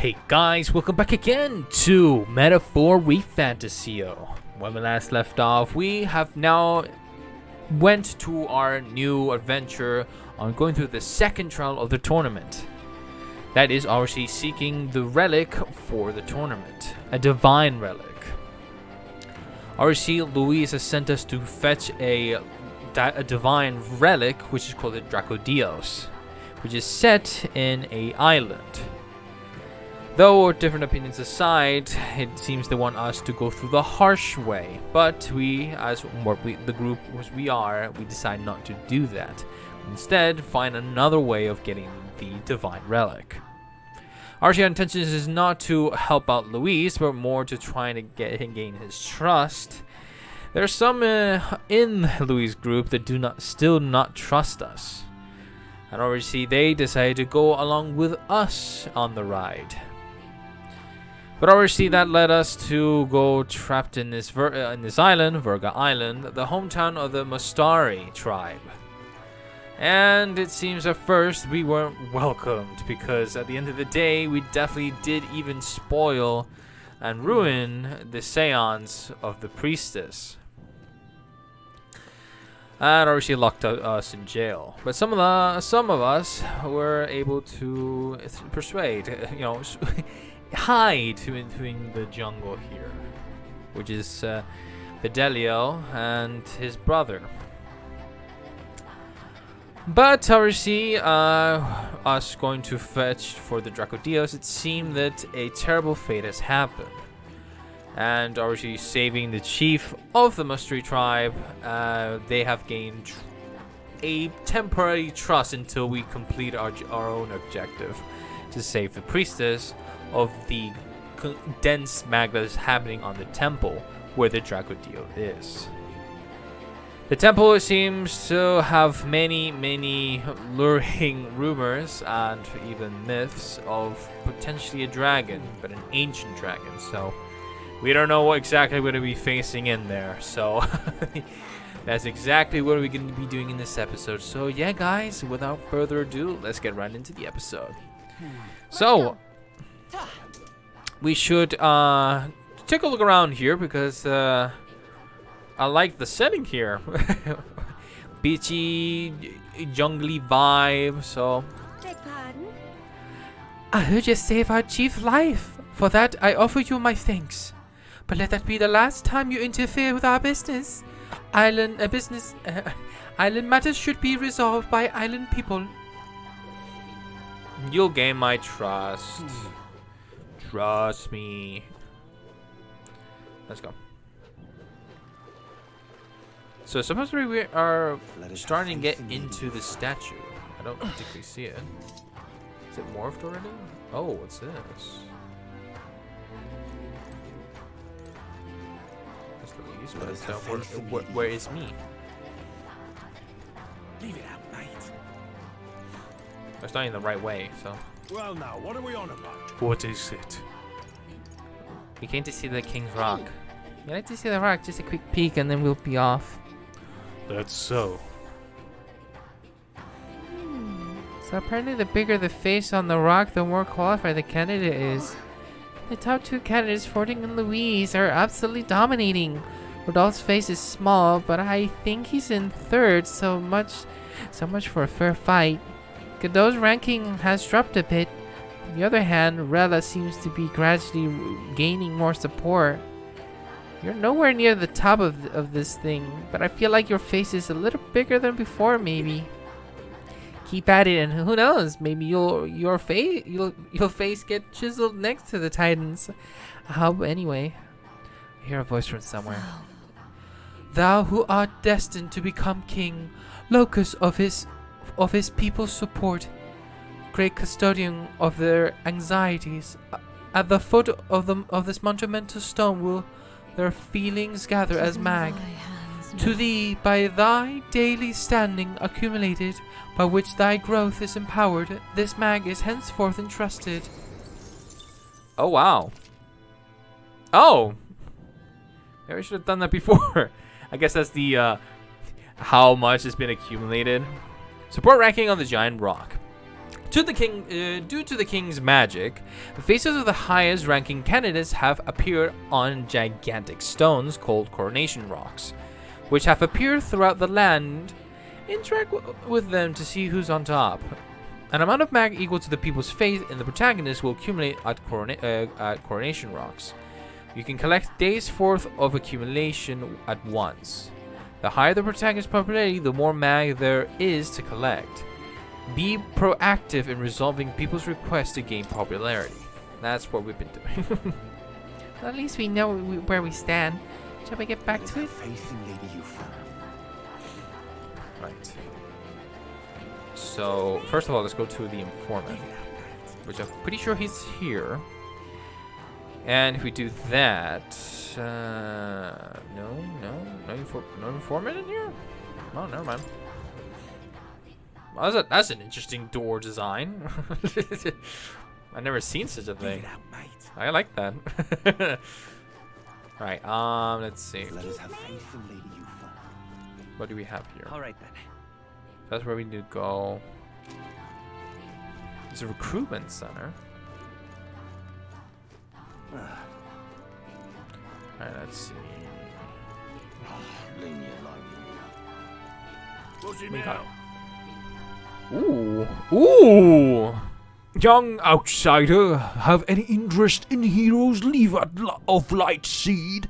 Hey guys, welcome back again to Metaphor ReFantazio. When we last left off, we have now went to our new adventure on going through the second trial of the tournament. That is obviously seeking the relic for the tournament, a divine relic. Obviously, Luis has sent us to fetch a divine relic, which is called the Dracodios, which is set in a island. Though different opinions aside, it seems they want us to go through the harsh way. But we, the group as we are, we decide not to do that. Instead, find another way of getting the divine relic. Our intention is not to help out Luis, but more to try to gain his trust. There's some in Luis' group that still not trust us. And obviously they decided to go along with us on the ride. But obviously that led us to go trapped in this island, Virga Island, the hometown of the Mastari tribe. And it seems at first we weren't welcomed, because at the end of the day we definitely did even spoil and ruin the seance of the priestess. And obviously locked us in jail. But some of us were able to persuade, hide in the jungle here, which is Fidelio and his brother. But obviously, us going to fetch for the Dracodios, it seemed that a terrible fate has happened. And obviously, saving the chief of the Mustri tribe, they have gained a temporary trust until we complete our own objective to save the priestess of the dense magma that is happening on the temple where the Dracodio is. The temple seems to have many luring rumors and even myths of potentially a dragon, but an ancient dragon. So we don't know what exactly we're going to be facing in there. So that's exactly what we're going to be doing in this episode. So yeah, guys, without further ado, let's get right into the episode. So we should take a look around here, because I like the setting here. Beachy, jungly vibe. So Beg pardon? I heard you save our chief's life. For that, I offer you my thanks. But let that be the last time you interfere with our business. Island matters should be resolved by island people. you'll gain my trust. Trust me. Let's go. So supposedly we are starting to get into the statue. I don't think we see it. Is it morphed already? Oh, what's this? That's Louise, but where is me? Leave it out, mate. That's not in the right way, so. Well, now, what are we on about? What is it? We came to see the King's Rock. You like to see the rock? Just a quick peek and then we'll be off. That's so. So apparently the bigger the face on the rock, the more qualified the candidate is. The top two candidates, Fording and Louise, are absolutely dominating. Rodolph's face is small, but I think he's in third, so much for a fair fight. Godot's ranking has dropped a bit. On the other hand, Rella seems to be gradually gaining more support. You're nowhere near the top of this thing, but I feel like your face is a little bigger than before, maybe. Keep at it, and who knows, maybe your face get chiseled next to the Titans. Anyway, I hear a voice from somewhere. Thou who art destined to become king, locus of his people's support, great custodian of their anxieties, at the foot of this monumental stone will their feelings gather as mag. To thee, by thy daily standing accumulated, by which thy growth is empowered, this mag is henceforth entrusted. Oh, wow. Oh! Maybe I should have done that before. I guess that's the, how much has been accumulated. Support ranking on the giant rock. Due to the king's magic, the faces of the highest ranking candidates have appeared on gigantic stones called coronation rocks, which have appeared throughout the land. Interact with them to see who's on top. An amount of mag equal to the people's faith in the protagonist will accumulate at coronation rocks. You can collect days' worth of accumulation at once. The higher the protagonist's popularity, the more mag there is to collect. Be proactive in resolving people's requests to gain popularity. That's what we've been doing. Well, at least we know where we stand. Shall we get back to it? Right. So, first of all, let's go to the informant, which I'm pretty sure he's here. And if we do that, no informant in here? Oh, never mind. Well, that's an interesting door design. I've never seen such a thing. I like that. Right. Let's see. Let us have faith in Lady Yuffie. What do we have here? All right then. That's where we need to go. It's a recruitment center. Alright, let's see. We got. Ooh. Ooh! Young outsider, have any interest in Heroes Leave of Light Seed?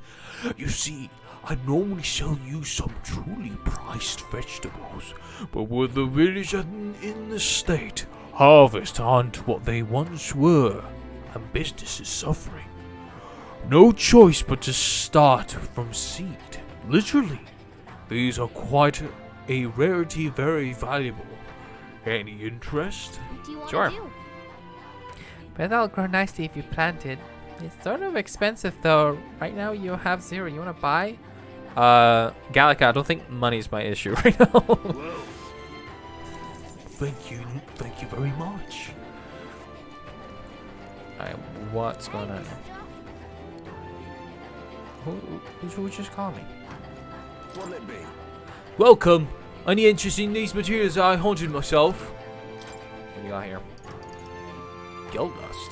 You see, I normally sell you some truly priced vegetables, but with the village in the state, harvests aren't what they once were, and business is suffering. No choice but to start from seed. Literally, these are quite a rarity, very valuable. Any interest? What do you want Sure. to do? But that'll grow nicely if you plant it. It's sort of expensive though. Right now you have 0. You want to buy? Gallica, I don't think money's my issue right now. Thank you very much. Alright, what's going on? Who just called me? What'll it be? Welcome. Any interest in these materials I haunted myself? What do you got here? Guild dust.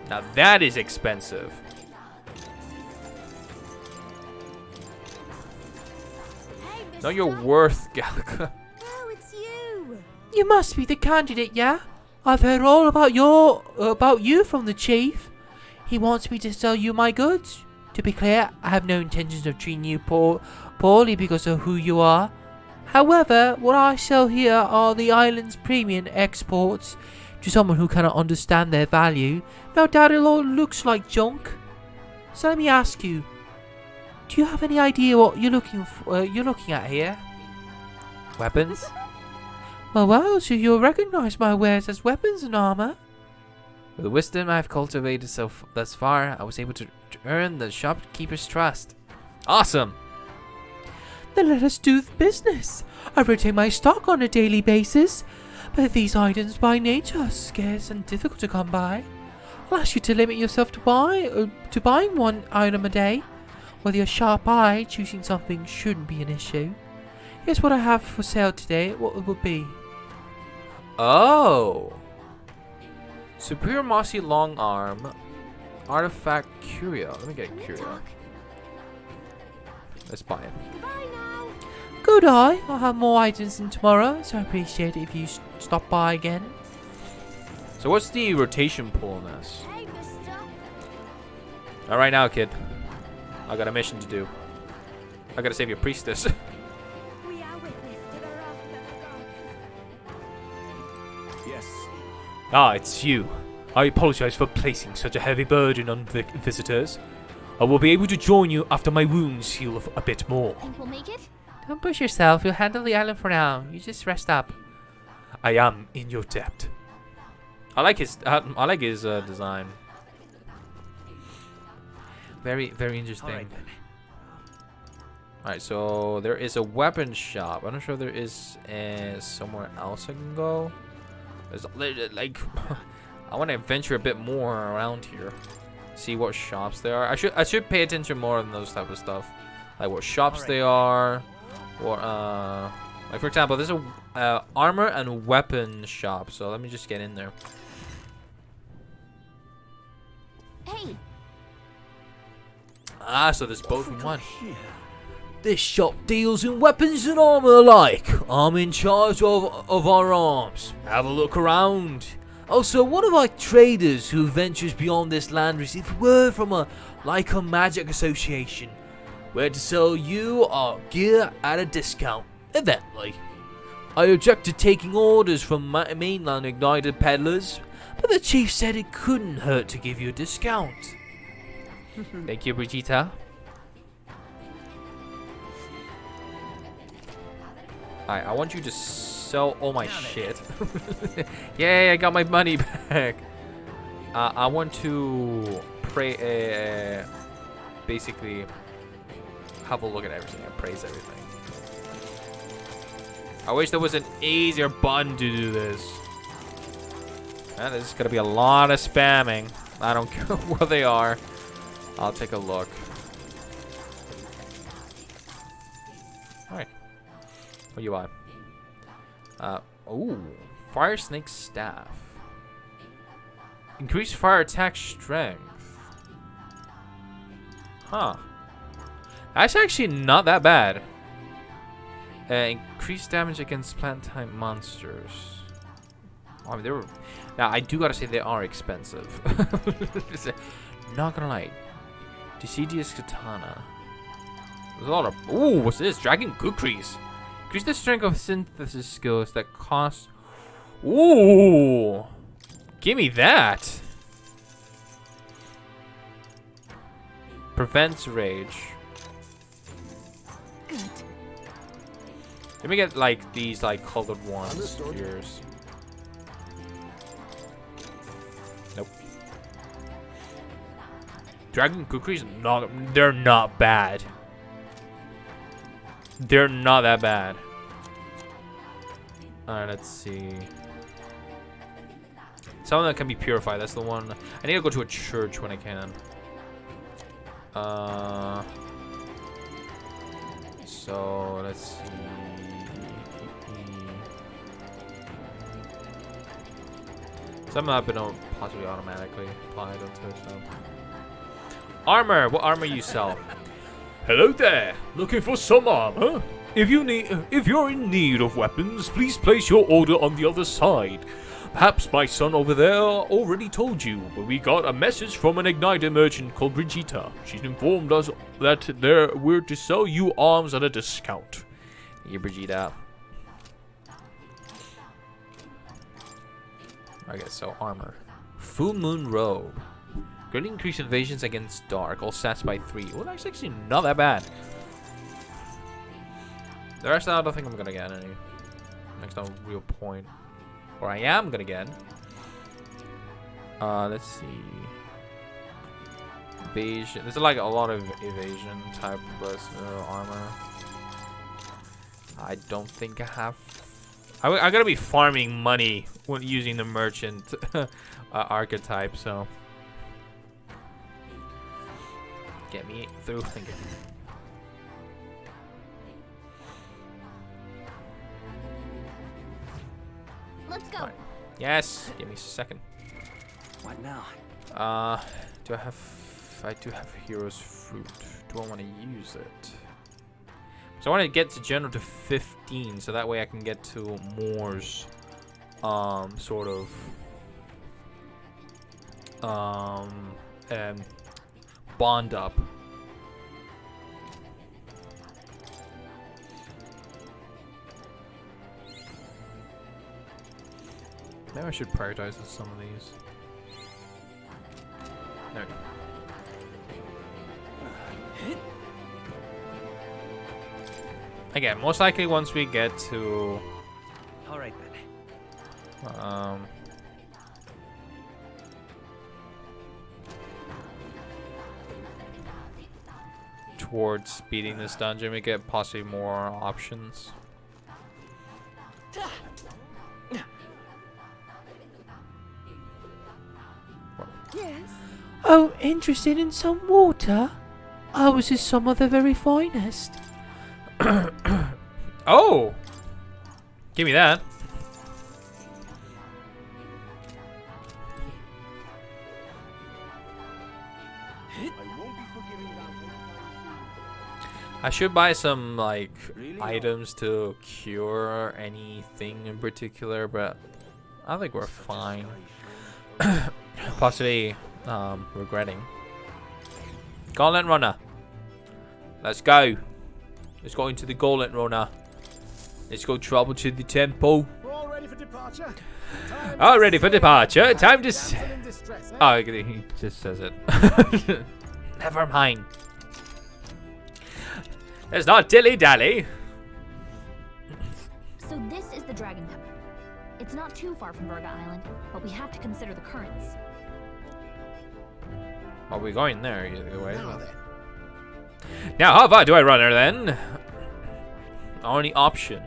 Now that is expensive. Hey, No, mister. you're worth Gallica. Oh, it's you. You must be the candidate, yeah? I've heard all about you from the chief. He wants me to sell you my goods. To be clear, I have no intentions of treating you poorly because of who you are. However, what I sell here are the island's premium exports. To someone who cannot understand their value, no doubt it all looks like junk. So let me ask you, do you have any idea what you're looking at here? Weapons? Well, so you'll recognize my wares as weapons and armor. With the wisdom I've cultivated thus far, I was able to earn the shopkeeper's trust. Awesome! Then let us do business. I rotate my stock on a daily basis, but these items by nature are scarce and difficult to come by. I'll ask you to limit yourself to buying one item a day. With your sharp eye, choosing something shouldn't be an issue. Here's what I have for sale today. What it would be? Oh! Superior Mossy Long Arm. Artifact Curio. Let me get Can we Curio. talk? Let's buy it. Goodbye now. Good eye. I'll have more items in tomorrow, so I appreciate it if you stop by again. So what's the rotation pool in this? Hey, mister. Not right now, kid. I got a mission to do. I gotta save your priestess. We are witness to the wrath of the gods. Yes. Ah, it's you. I apologize for placing such a heavy burden on visitors. I will be able to join you after my wounds heal a bit more. Think we'll make it? Don't push yourself. You'll handle the island for now. You just rest up. I am in your debt. I like his design. Very, very interesting. All right then. Alright, so there is a weapon shop. I'm not sure there is somewhere else I can go. There's like I want to venture a bit more around here. See what shops there are. I should pay attention more on those type of stuff. Like what shops Alright. they are. Or like for example, there's a armor and weapon shop. So let me just get in there. Hey, Ah, so there's both in one. This shop deals in weapons and armor alike. I'm in charge of our arms. Have a look around. Also, one of our traders who ventures beyond this land received word from a magic association where to sell you our gear at a discount, evidently. I object to taking orders from mainland ignited peddlers, but the chief said it couldn't hurt to give you a discount. Thank you, Brigitte. Alright, I want you to sell all my shit. Yay, I got my money back. I want to basically have a look at everything and praise everything. I wish there was an easier button to do this. There's gonna be a lot of spamming. I don't care what they are. I'll take a look. Alright. What do you want? Ooh. Fire Snake Staff. Increase fire attack strength. Huh. That's actually not that bad. Increase damage against plant-type monsters. I mean, they were... Now, I do gotta say they are expensive. Not gonna lie. Decidious Katana. There's a lot of... Ooh, what's this? Dragon Kukris. Increase the strength of synthesis skills that cost... Ooh! Give me that! Prevents rage. good. Let me get, like, these, like, colored ones. Understood. Yours. Nope. Dragon Kukris, they're not bad. They're not that bad. Alright, let's see. Some of them can be purified. That's the one. I need to go to a church when I can. So let's see. Some have been possibly automatically applied onto them. Armor. What armor you sell? Hello there. Looking for some armor? If you're in need of weapons, please place your order on the other side. Perhaps my son over there already told you, but we got a message from an igniter merchant called Brigitte. She's informed us that we're to sell you arms at a discount. You, Brigitte. Okay, so armor. Full Moon Robe. Greatly increased invasions against dark. All stats by 3. Well, that's actually not that bad. The rest I don't think I'm gonna get any. Makes no real point. Or I am gonna get. Let's see. Evasion. There's like a lot of evasion type armor. I don't think I have. I gotta be farming money when using the merchant archetype, so. Get me through. Thank you. Let's go. Alright. Yes. Give me a second. What now? Do I have? I do have Hero's Fruit. Do I want to use it? So I want to get to general to 15, so that way I can get to Moore's, sort of, bond up. Maybe I should prioritize some of these. There we go. Again, most likely once we get to All right then. towards beating this dungeon, we get possibly more options. Yes. Oh, interested in some water? Ours is some of the very finest. Oh! Give me that. I should buy some like items to cure anything in particular, but I think we're fine. Possibly regretting. Gauntlet Runner. Let's go. Let's go into the Gauntlet Runner. Let's go travel to the temple. We're all ready for departure. All ready for departure. Time to. Oh, he just says it. Never mind. Let's not dilly-dally. So this is the Dragon Temple. It's not too far from Virga Island, but we have to consider the currents. Are we going there either way? Now then. Now, how far do I run her then? Only option.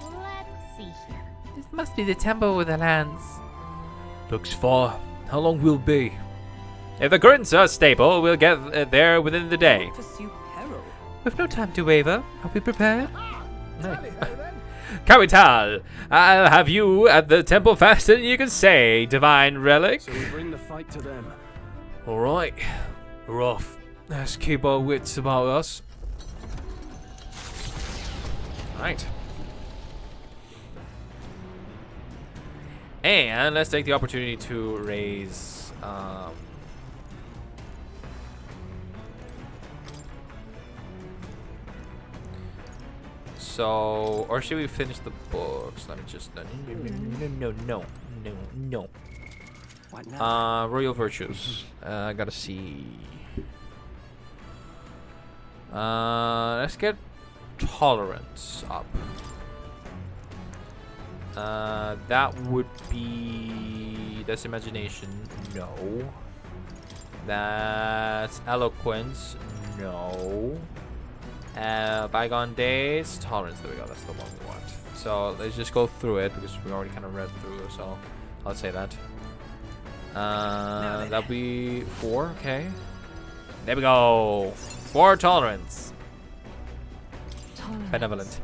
Let's see here. This must be the temple with the lands. Looks far. How long will it be? If the currents are stable, we'll get there within the day. With no time to waver, are we prepared? Tally ho then. Capital, I'll have you at the temple faster than you can say, divine relic. So we bring the fight to them. Alright, we're off. Let's keep our wits about us. Alright. And let's take the opportunity to raise so, or should we finish the books? Let me just no. What now? Royal virtues. I gotta see. Let's get tolerance up. That would be. That's imagination. No. That's eloquence. No. Bygone days. Tolerance. There we go. That's the one we want. So let's just go through it because we already kind of read through. So I'll say that. That'll be 4. Okay. There we go. 4 tolerance. Benevolent.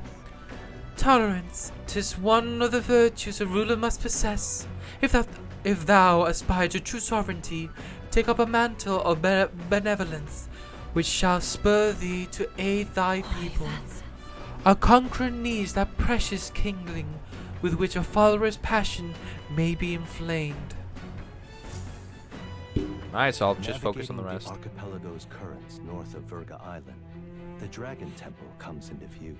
Tolerance. 'Tis one of the virtues a ruler must possess. If thou aspire to true sovereignty, take up a mantle of benevolence, which shall spur thee to aid thy people. A conqueror needs that precious kindling with which a follower's passion may be inflamed. Alright, so I'll just focus on the rest. The archipelago's currents north of Virga Island, the Dragon Temple comes into view.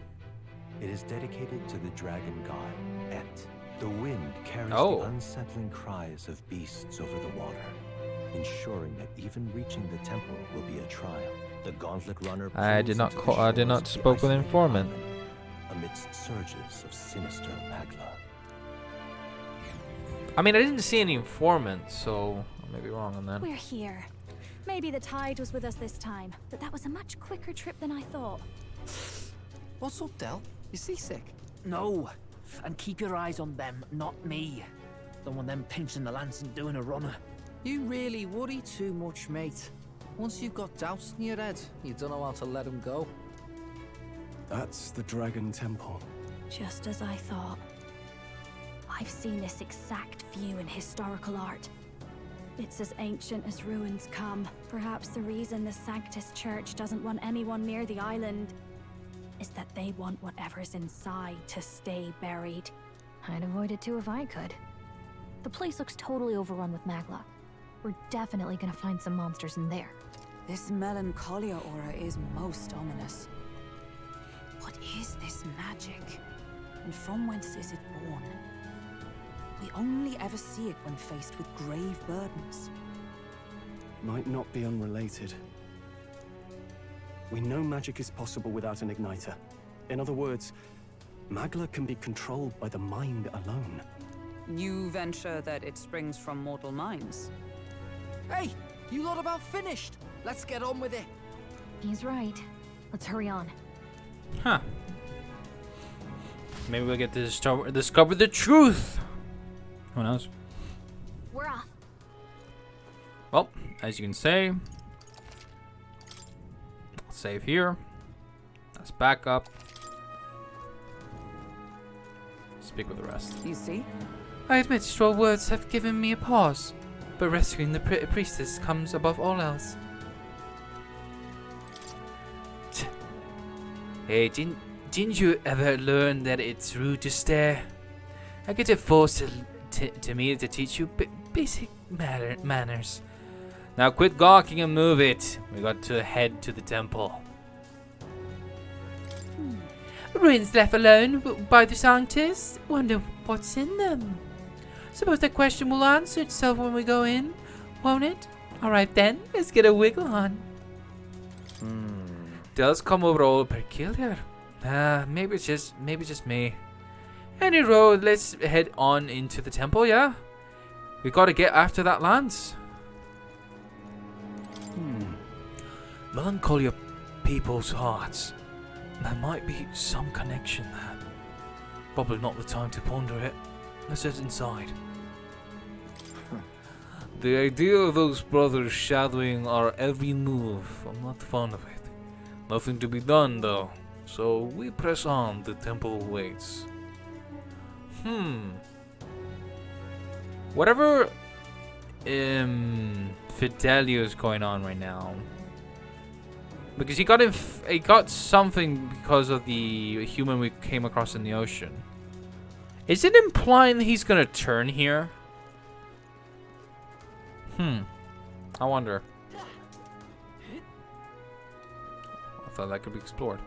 It is dedicated to the dragon god, Et. The wind carries the unsettling cries of beasts over the water, ensuring that even reaching the temple will be a trial. The Gauntlet Runner. I did not spoke with an informant. Amidst surges of sinister magla. I mean, I didn't see any informants, so I may be wrong on that. We're here. Maybe the tide was with us this time, but that was a much quicker trip than I thought. What's up, Del? You seasick? No. And keep your eyes on them, not me. Don't want them pinching the lance and doing a runner. You really worry too much, mate. Once you've got doubts in your head, you don't know how to let them go. That's the Dragon Temple. Just as I thought. I've seen this exact view in historical art. It's as ancient as ruins come. Perhaps the reason the Sanctus Church doesn't want anyone near the island is that they want whatever's inside to stay buried. I'd avoid it too if I could. The place looks totally overrun with magla. We're definitely gonna find some monsters in there. This melancholia aura is most ominous. What is this magic? And from whence is it born? We only ever see it when faced with grave burdens. Might not be unrelated. We know magic is possible without an igniter. In other words, magla can be controlled by the mind alone. You venture that it springs from mortal minds? Hey, you lot about finished. Let's get on with it. He's right. Let's hurry on. Huh. Maybe we'll get to discover the truth. Who knows? We're off. Well, as you can say, save here. Let's back up. speak with the rest. You see? I admit straw words have given me a pause, but rescuing the priestess comes above all else. Hey, didn't you ever learn that it's rude to stare? I get it forced to me to teach you basic manners. Now quit gawking and move it. We got to head to the temple. Ruins left alone by the scientists? Wonder what's in them. Suppose that question will answer itself when we go in, won't it? Alright then, let's get a wiggle on. Does come over all peculiar. Maybe it's just me. Any road, let's head on into the temple, yeah? We gotta get after that lance. Melancholy of people's hearts. There might be some connection there. Probably not the time to ponder it. Let's head inside. The idea of those brothers shadowing our every move, I'm not fond of it. Nothing to be done though, so we press on. The temple waits. Whatever Fidelio is going on right now, because he got something because of the human we came across in the ocean. Is it implying that he's gonna turn here? I wonder. I thought that could be explored.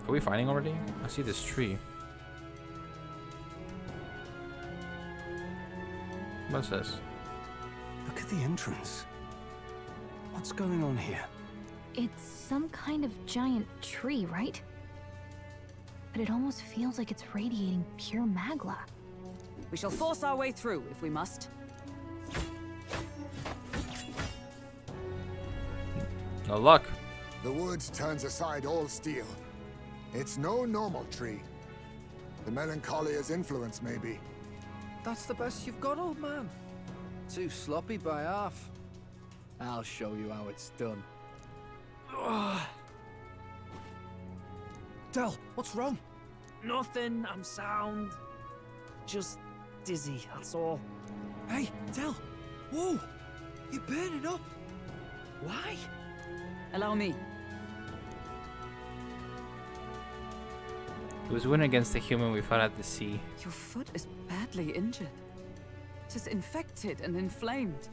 Are we finding already? I see this tree. What's this? Look at the entrance. What's going on here? It's some kind of giant tree, right? But it almost feels like it's radiating pure magla. We shall force our way through if we must. No luck. The woods turns aside all steel. It's no normal tree. The Melancholia's influence, maybe. That's the best you've got, old man. Too sloppy by half. I'll show you how it's done. Del, what's wrong? Nothing, I'm sound. Just dizzy, that's all. Hey, Del! Whoa! You're burning up! Why? Allow me. It was winning against the human we fought at the sea. Your foot is badly injured. It is infected and inflamed.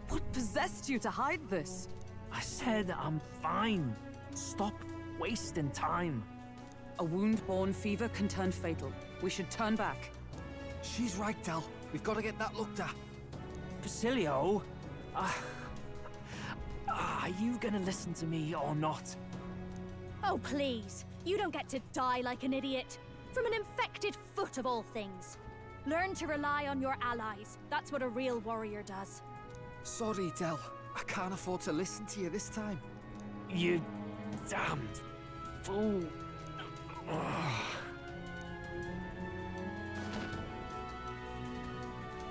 What possessed you to hide this? I said I'm fine. Stop wasting time. A wound-borne fever can turn fatal. We should turn back. She's right, Del. We've got to get that looked at. Basilio, are you gonna listen to me or not? Oh, please. You don't get to die like an idiot. From an infected foot of all things. Learn to rely on your allies. That's what a real warrior does. Sorry, Del. I can't afford to listen to you this time. You damned fool.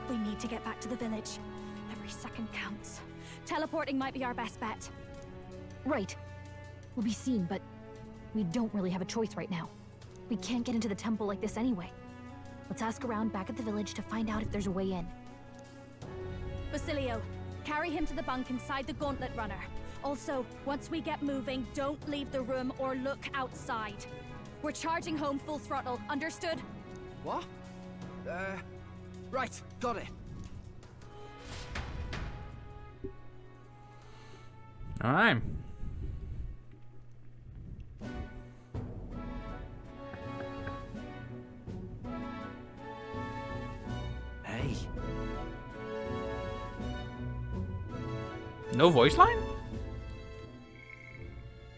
We need to get back to the village. Every second counts. Teleporting might be our best bet. Right. We'll be seen, but we don't really have a choice right now. We can't get into the temple like this anyway. Let's ask around back at the village to find out if there's a way in. Basilio, carry him to the bunk inside the gauntlet runner. Also, once we get moving, don't leave the room or look outside. We're charging home full throttle, understood? What? Right, got it. Alright. Hey. No voice line?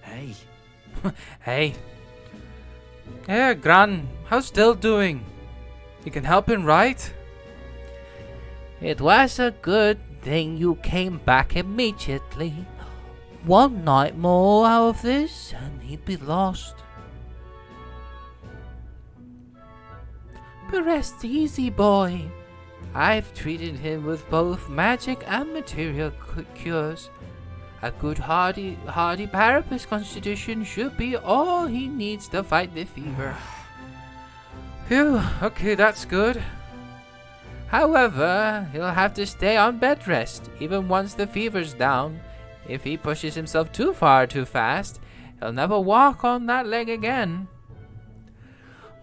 Hey. Hey. Yeah, Gran, how's Dill doing? You can help him, right? It was a good thing you came back immediately. One night more out of this and he'd be lost. But rest easy, boy. I've treated him with both magic and material cures. A good hardy Parapus constitution should be all he needs to fight the fever. Phew, okay, that's good. However, he'll have to stay on bed rest, even once the fever's down. If he pushes himself too far too fast, he'll never walk on that leg again.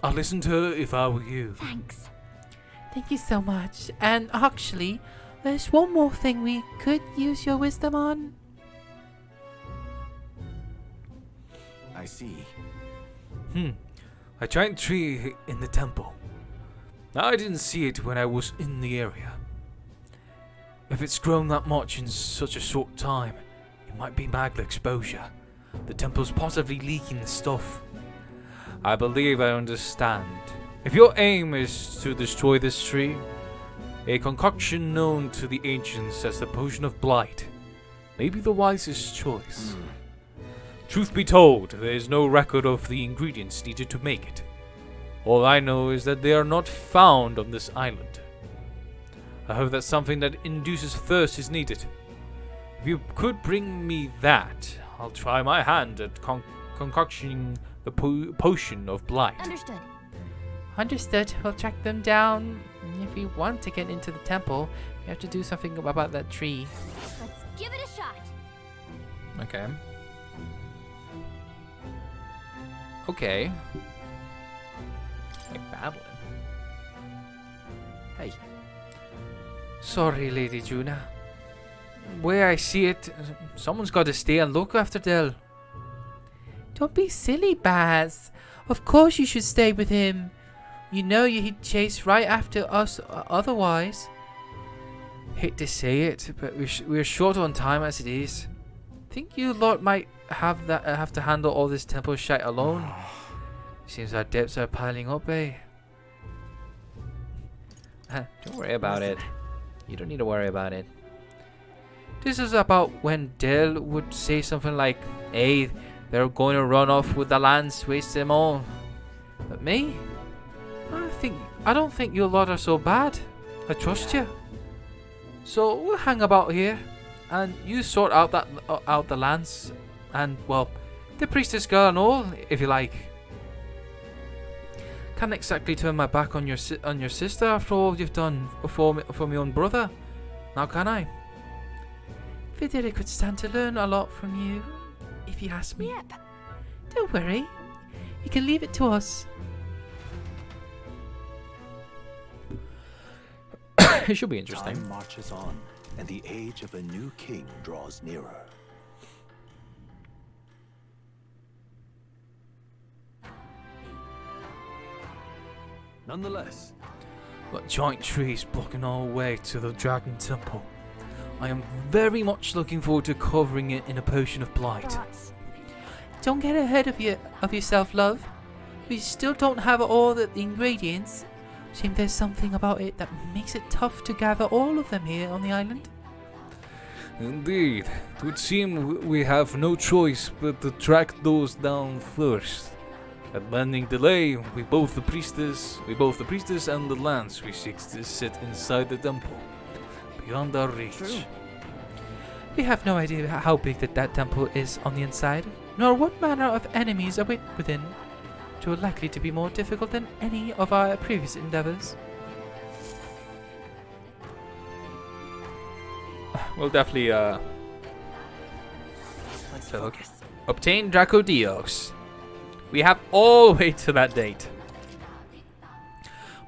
I'll listen to her if I were you. Thanks. Thank you so much. And actually, there's one more thing we could use your wisdom on. I see. A giant tree in the temple. Now, I didn't see it when I was in the area. If it's grown that much in such a short time, it might be Magla exposure. The temple's possibly leaking the stuff. I believe I understand. If your aim is to destroy this tree, a concoction known to the ancients as the Potion of Blight may be the wisest choice. Truth be told, there is no record of the ingredients needed to make it. All I know is that they are not found on this island. I hope that something that induces thirst is needed. If you could bring me that, I'll try my hand at concocting the Potion of Blight. Understood. Understood. We'll track them down. If we want to get into the temple, we have to do something about that tree. Let's give it a shot. Okay. Okay. Like battling. Hey. Sorry, Lady Juna. Where I see it, someone's got to stay and look after Del. Don't be silly, Baz. Of course you should stay with him. You know he'd chase right after us otherwise. Hate to say it, but we're short on time as it is. Think you lot might have to handle all this temple shite alone? Seems our debts are piling up, eh? Don't worry about it. You don't need to worry about it. This is about when Del would say something like, "Hey, they're going to run off with the lands, waste them all." But me? I don't think you lot are so bad. I trust you. So we'll hang about here, and you sort out the lands, and well, the priestess girl and all, if you like. Can't exactly turn my back on your sister after all you've done for my own brother, now can I? Videri could stand to learn a lot from you, if you ask me. Yep. Don't worry, you can leave it to us. It should be interesting. Time marches on, and the age of a new king draws nearer. Nonetheless, That giant tree is blocking our way to the Dragon Temple. I am very much looking forward to covering it in a potion of blight. Thoughts? Don't get ahead of yourself, love. We still don't have all the ingredients. Seems there's something about it that makes it tough to gather all of them here on the island. Indeed, it would seem we have no choice but to track those down first. At landing delay, we both the priestess and the lands we seek to sit inside the temple, beyond our reach. True. We have no idea how big that temple is on the inside, nor what manner of enemies await within. Which are likely to be more difficult than any of our previous endeavors. We'll definitely Let's focus. obtain Draco Dios. We have all the way to that date.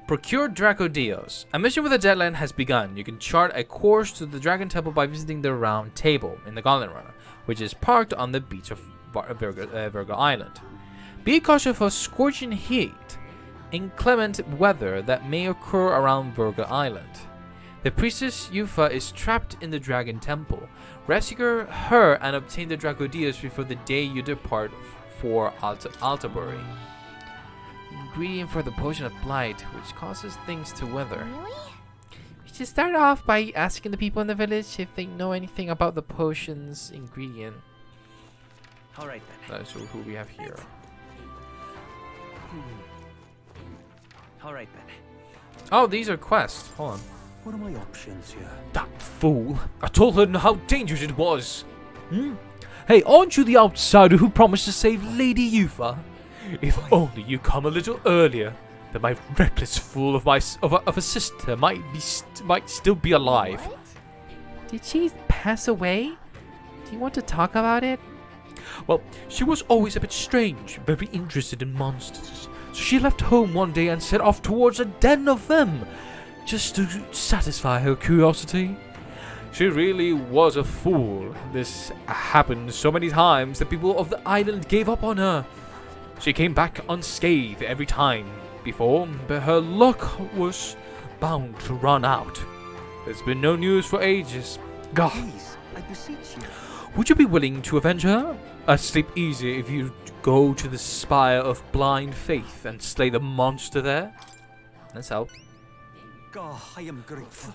Procure Draco Dios. A mission with a deadline has begun. You can chart a course to the Dragon Temple by visiting the Round Table in the Gauntlet Runner, which is parked on the beach of Virga Island. Be cautious of scorching heat, inclement weather that may occur around Virga Island. The priestess Yufa is trapped in the Dragon Temple. Rescue her and obtain the Draco Dios before the day you depart for Altabury. Ingredient for the Potion of Blight, which causes things to wither. Really? We should start off by asking the people in the village if they know anything about the potion's ingredient. Alright then. So who we have here? Alright then. Oh, these are quests. Hold on. What are my options here? That fool! I told her how dangerous it was. Hey, aren't you the outsider who promised to save Lady Yufa? If only you come a little earlier. that my reckless fool of a sister might still be alive. What? Did she pass away? Do you want to talk about it? Well, she was always a bit strange, very interested in monsters. So she left home one day and set off towards a den of them, just to satisfy her curiosity. She really was a fool. This happened so many times that people of the island gave up on her. She came back unscathed every time before, but her luck was bound to run out. There's been no news for ages. God. Please, I beseech you. Would you be willing to avenge her? I'd sleep easier if you go to the Spire of Blind Faith and slay the monster there. Let's help. God, I am grateful.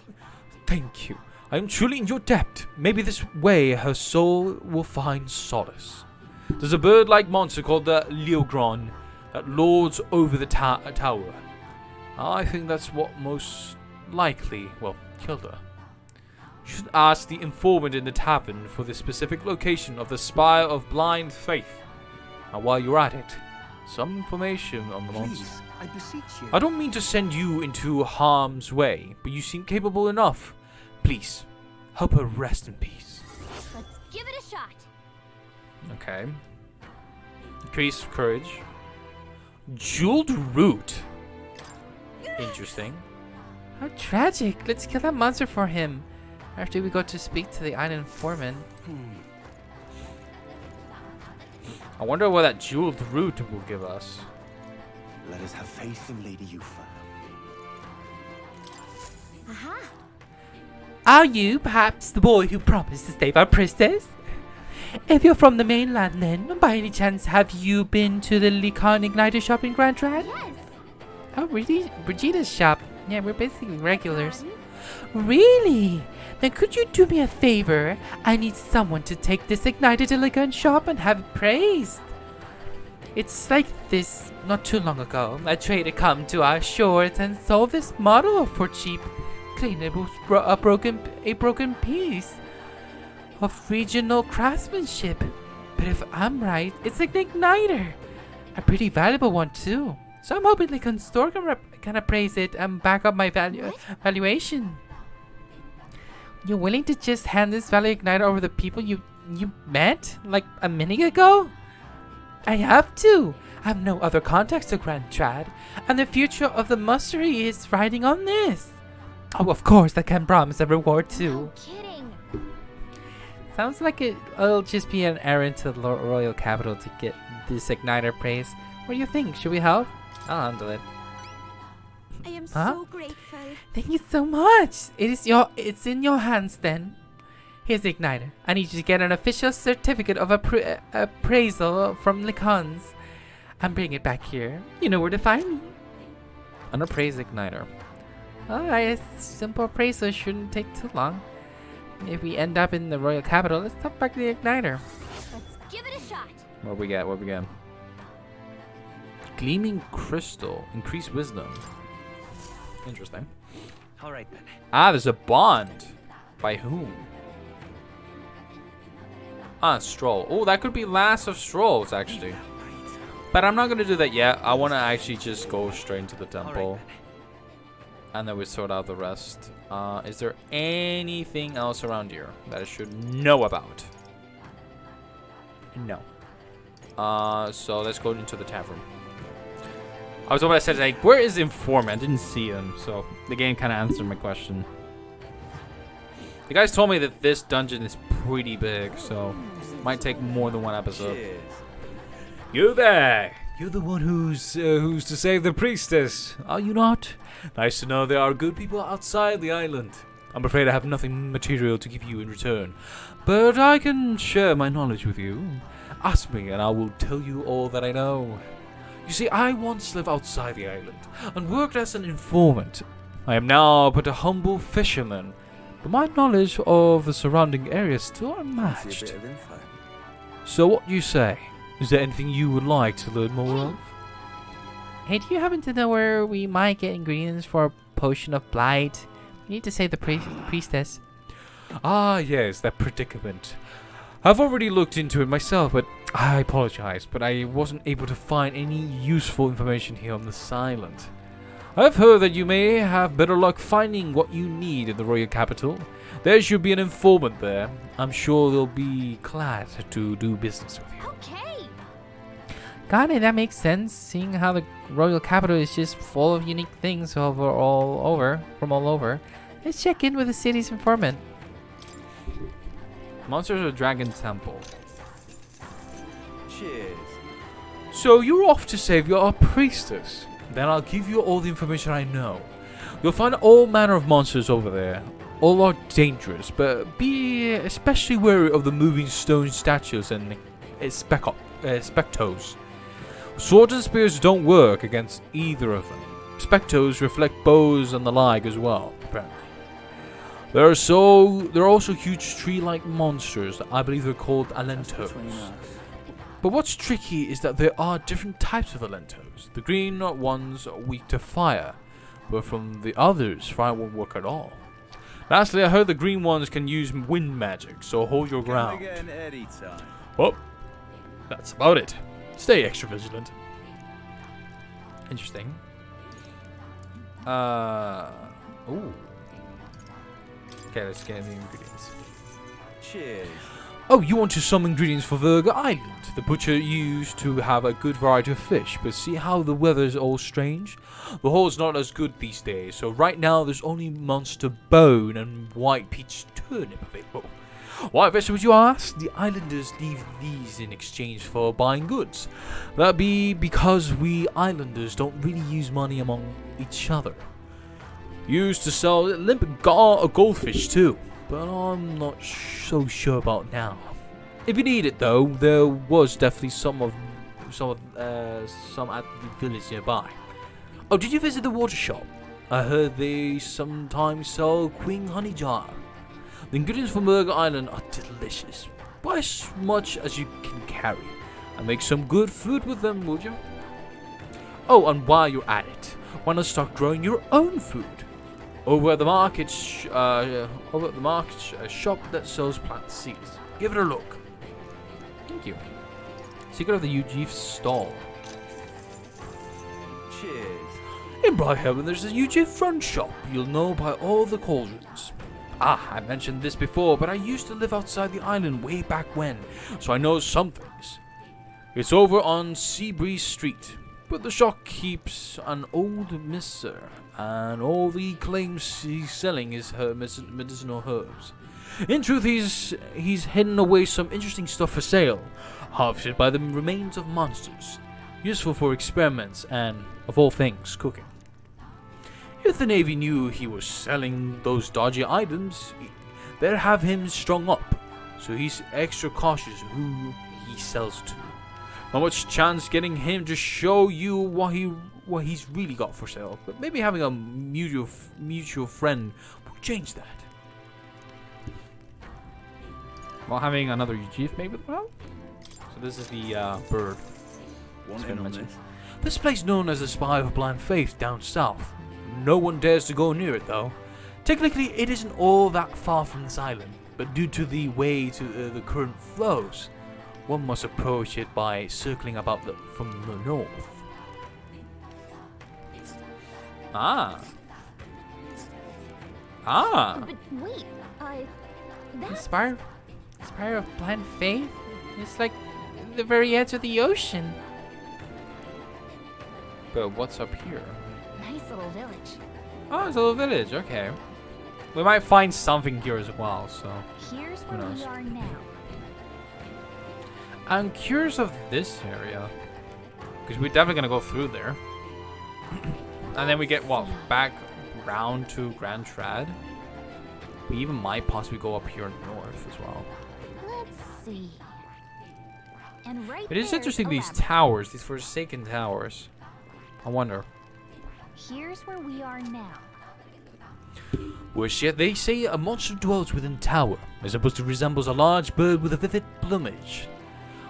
Thank you. I am truly in your debt. Maybe this way her soul will find solace. There's a bird-like monster called the Leogron that lords over the tower. I think that's what most likely, killed her. You should ask the informant in the tavern for the specific location of the Spire of Blind Faith. And while you're at it, some information on the monster. Please, I beseech you. I don't mean to send you into harm's way, but you seem capable enough. Please, help her rest in peace. Let's give it a shot. Okay. Increase courage. Jeweled root. Interesting. How tragic. Let's kill that monster for him. After we go to speak to the island foreman. I wonder what that jeweled root will give us. Let us have faith in Lady Yufa. Aha! Are you perhaps the boy who promised to save our princess? If you're from the mainland then, by any chance have you been to the Lycan Igniter shop in Grand Trad? Yes! Oh, really? Brigida's shop. Yeah, we're basically regulars. Really? Then could you do me a favor? I need someone to take this Igniter to Lycan shop and have it praised. It's like this. Not too long ago, a trader come to our shores and sold this model for cheap. Claimed it was a broken piece of regional craftsmanship. But if I'm right, it's an igniter. A pretty valuable one too. So I'm hoping the store can appraise it and back up my valuation. You're willing to just hand this value igniter over the people you met like a minute ago? I have to. I have no other contacts to Grand Trad, and the future of the mustery is riding on this. Oh, of course, I can promise a reward too. No kidding. Sounds like it'll just be an errand to the royal capital to get this igniter praise. What do you think? Should we help? I'll handle it. I am Huh? so grateful. Thank you so much. It's in your hands then. Here's the igniter. I need you to get an official certificate of appraisal from Lycan's. I'm bringing it back here. You know where to find me. An appraised igniter. Alright, a simple appraisal shouldn't take too long. If we end up in the royal capital, let's talk back to the igniter. Let's give it a shot. What we got? What we got? Gleaming crystal. Increased wisdom. Interesting. All right then. Ah, there's a bond. By whom? Ah, Stroll. Oh, that could be last of Strolls, actually. But I'm not going to do that yet. I want to actually just go straight into the temple. And then we sort out the rest. Is there anything else around here that I should know about? No. So let's go into the tavern. I was about to say, like, where is the informant? I didn't see him, so the game kind of answered my question. The guys told me that this dungeon is pretty big, so might take more than one episode. Cheers. You there! You're the one who's to save the priestess, are you not? Nice to know there are good people outside the island. I'm afraid I have nothing material to give you in return, but I can share my knowledge with you. Ask me and I will tell you all that I know. You see, I once lived outside the island and worked as an informant. I am now but a humble fisherman, but my knowledge of the surrounding area is still unmatched. So what you say? Is there anything you would like to learn more of? Hey, do you happen to know where we might get ingredients for a potion of blight? We need to save the priestess. Ah, yes, that predicament. I've already looked into it myself, but I apologize, but I wasn't able to find any useful information here on this island. I've heard that you may have better luck finding what you need in the royal capital. There should be an informant there. I'm sure they'll be glad to do business with you. Okay. Got it, that makes sense, seeing how the royal capital is just full of unique things from all over. Let's check in with the city's informant. Monsters of Dragon Temple. Cheers. So you're off to save your priestess. Then I'll give you all the information I know. You'll find all manner of monsters over there. All are dangerous, but be especially wary of the moving stone statues and spectos. Swords and spears don't work against either of them. Spectos reflect bows and the like as well, apparently. There are also huge tree-like monsters. I believe they're called alentos. But what's tricky is that there are different types of alentos. The green ones are weak to fire, but from the others, fire won't work at all. Lastly, I heard the green ones can use wind magic, so hold your ground. Well, that's about it. Stay extra vigilant. Interesting. Ooh. Okay, let's get the ingredients. Cheers. Oh, you want some ingredients for Verga Island? The butcher used to have a good variety of fish, but see how the weather's all strange? The haul's not as good these days, so right now there's only monster bone and white peach turnip available. Why vegetables, you ask? The islanders leave these in exchange for buying goods. That be because we islanders don't really use money among each other. Used to sell limp goldfish too, but I'm not so sure about now. If you need it though, there was definitely some at the village nearby. Oh, did you visit the water shop? I heard they sometimes sell queen honey jar. The ingredients for Burger Island are delicious. Buy as much as you can carry, and make some good food with them, would you? Oh, and while you're at it, why not start growing your own food? Over at the market, shop that sells plant seeds. Give it a look. Thank you. Secret of the Ujif stall. Cheers. In Brightheaven, there's a Ujif front shop. You'll know by all the cauldrons. Ah, I mentioned this before, but I used to live outside the island way back when, so I know some things. It's over on Seabreeze Street, but the shop keeps an old miser, and all he claims he's selling is her medicinal herbs. In truth, he's hidden away some interesting stuff for sale, harvested by the remains of monsters, useful for experiments and, of all things, cooking. If the Navy knew he was selling those dodgy items, they'd have him strung up, so he's extra cautious who he sells to. Not much chance getting him to show you what he's really got for sale, but maybe having a mutual friend will change that. While having another Ujif maybe as well? So this is the bird. One in on this. This place known as the Spire of Blind Faith down south. No one dares to go near it though. Technically it isn't all that far from this island, but due to the way the current flows, one must approach it by circling about from the north. Ah. But wait, that's... Spire of Blind Faith? It's like the very edge of the ocean. But what's up here? Nice little village. Oh, it's a little village. Okay. We might find something here as well, so... Here's where we are now. I'm curious of this area. Because we're definitely going to go through there. And then we get, what, back round to Grand Trad? We even might possibly go up here north as well. Let's see. And right It is there's interesting, a these lab. towers, these Forsaken towers. I wonder. Here's where we are now. Worse yet, they say a monster dwells within tower, as opposed to resembles a large bird with a vivid plumage.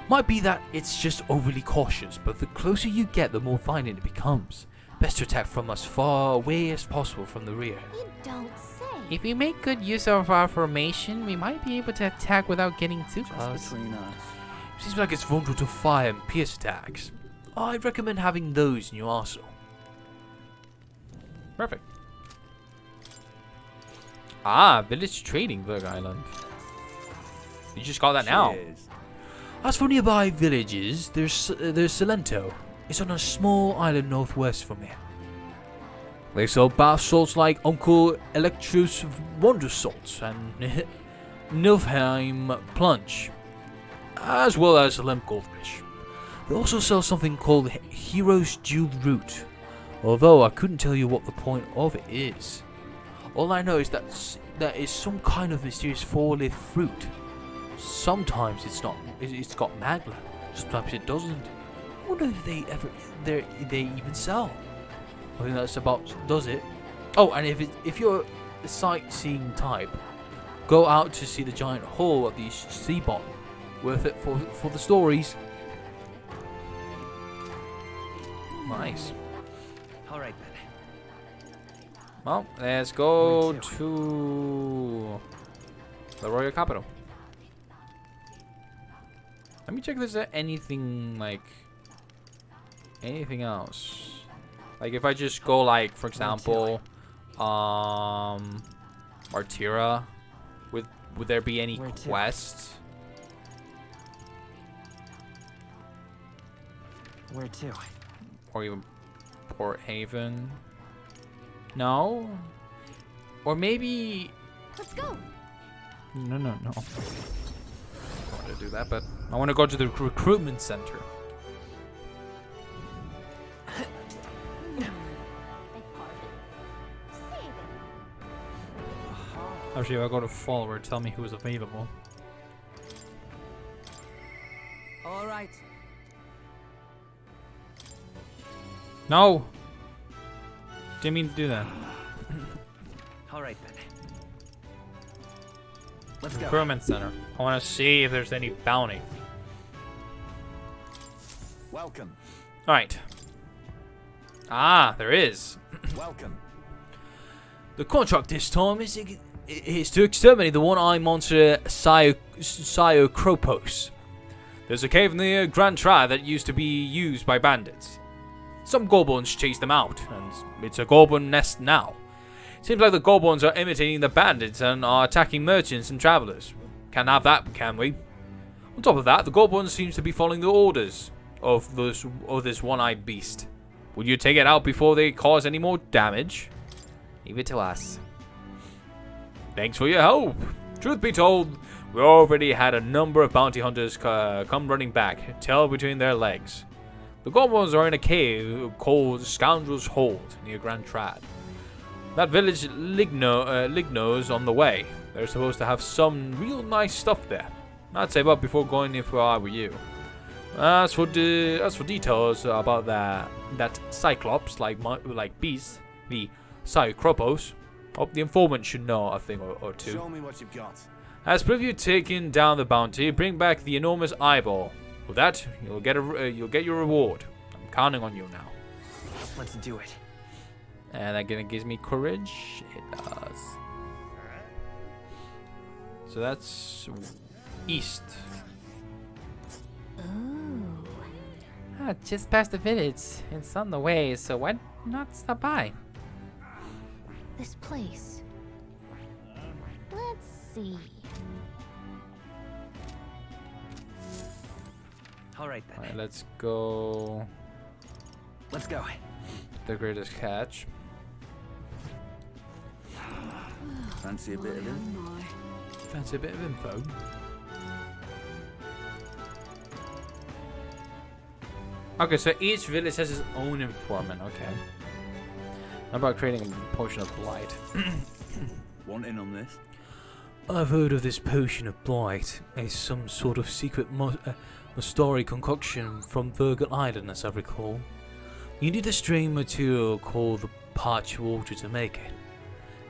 Might be that it's just overly cautious, but the closer you get, the more violent it becomes. Best to attack from as far away as possible from the rear. You don't say. If we make good use of our formation, we might be able to attack without getting too close. Between us. Seems like it's vulnerable to fire and pierce attacks. I'd recommend having those in your arsenal. Perfect. Ah, village trading Virg Island. You just got that now. As for nearby villages, there's Salento. It's on a small island northwest from here. They sell bath salts like Uncle Electro's Wonder Salts and Nilfheim Plunge, as well as lamp goldfish. They also sell something called Hero's Jeweled Root, although I couldn't tell you what the point of it is. All I know is that it's some kind of mysterious four-leaf fruit. Sometimes it's got magla, sometimes it doesn't. I wonder if they even sell. I think that's about does it. Oh, and if you're a sightseeing type, go out to see the giant hall at the sea bottom. Worth it for the stories. Nice. All right then. Well, let's go to the royal capital. Let me check if there's anything else. Like if I just go like, for example, Martira, would there be any quests? Where to? Or even Port Haven? No? Or maybe... Let's go! No. I don't want to do that, but I want to go to the recruitment center. Actually, if I go to forward, tell me who's available. All right. No! Didn't mean to do that. All right then. Let's go. Recruitment center. I want to see if there's any bounty. Welcome. Alright. Ah, there is. Welcome. The contract this time is to exterminate the one-eyed monster Psyocropos. There's a cave in the Grand Triad that used to be used by bandits. Some goblins chased them out, and it's a goblin nest now. Seems like the goblins are imitating the bandits and are attacking merchants and travelers. Can't have that, can we? On top of that, the goblins seems to be following the orders of this one-eyed beast. Would you take it out before they cause any more damage? Leave it to us. Thanks for your help. Truth be told, we already had a number of bounty hunters come running back, tail between their legs. The goblins are in a cave called Scoundrel's Hold near Grand Trad. That village Ligno's on the way. They're supposed to have some real nice stuff there. I'd save up before going if I were you. As for details about that Cyclops like beast, the Psychropos, hope the informant should know a thing or two. Show me what you've got. As proof you've taken down the bounty, bring back the enormous eyeball. With that, you'll get your reward. I'm counting on you now. Let's do it. And that gives me courage. It does. So that's east. Ooh. Ah, just past the village. It's on the way, so why not stop by? This place. Let's see. All right then. Alright, let's go. Let's go. The greatest catch. Fancy a bit of info? Fancy a bit of info. Okay, so each village has its own informant. Okay. How about creating a potion of blight? Want in on this? I've heard of this potion of blight. It's some sort of secret Mastari concoction from Virgil Island, as I recall. You need a strange material called the parched water to make it.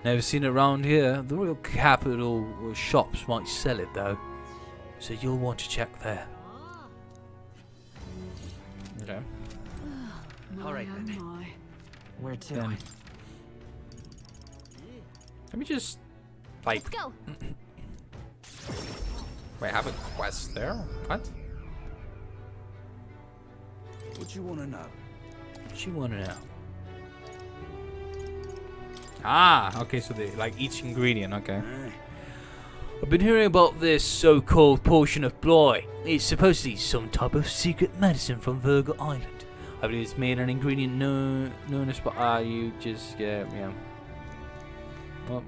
Never seen it around here. The royal capital shops might sell it though, so you'll want to check there. Okay. All right then. Where to? Then. Let me just like. Let's go. Wait, I have a quest there? What? What you want to know? What you want to know? Ah, okay, so they like each ingredient, okay. I've been hearing about this so-called potion of blight. It's supposed to be some type of secret medicine from Virgo Island. I believe it's made an ingredient known as... you just... yeah. Well,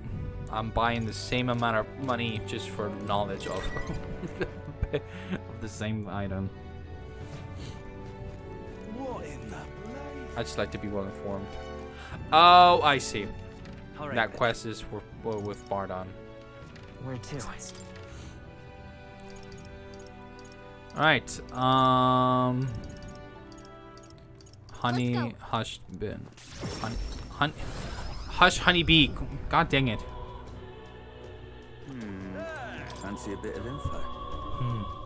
I'm buying the same amount of money just for knowledge of, of the same item. What in the I just like to be well informed. Oh, I see. Right, that quest is with Bardon. Where to? Alright, honey, hush, bin, hush, honeybee. God dang it. Fancy a bit of info?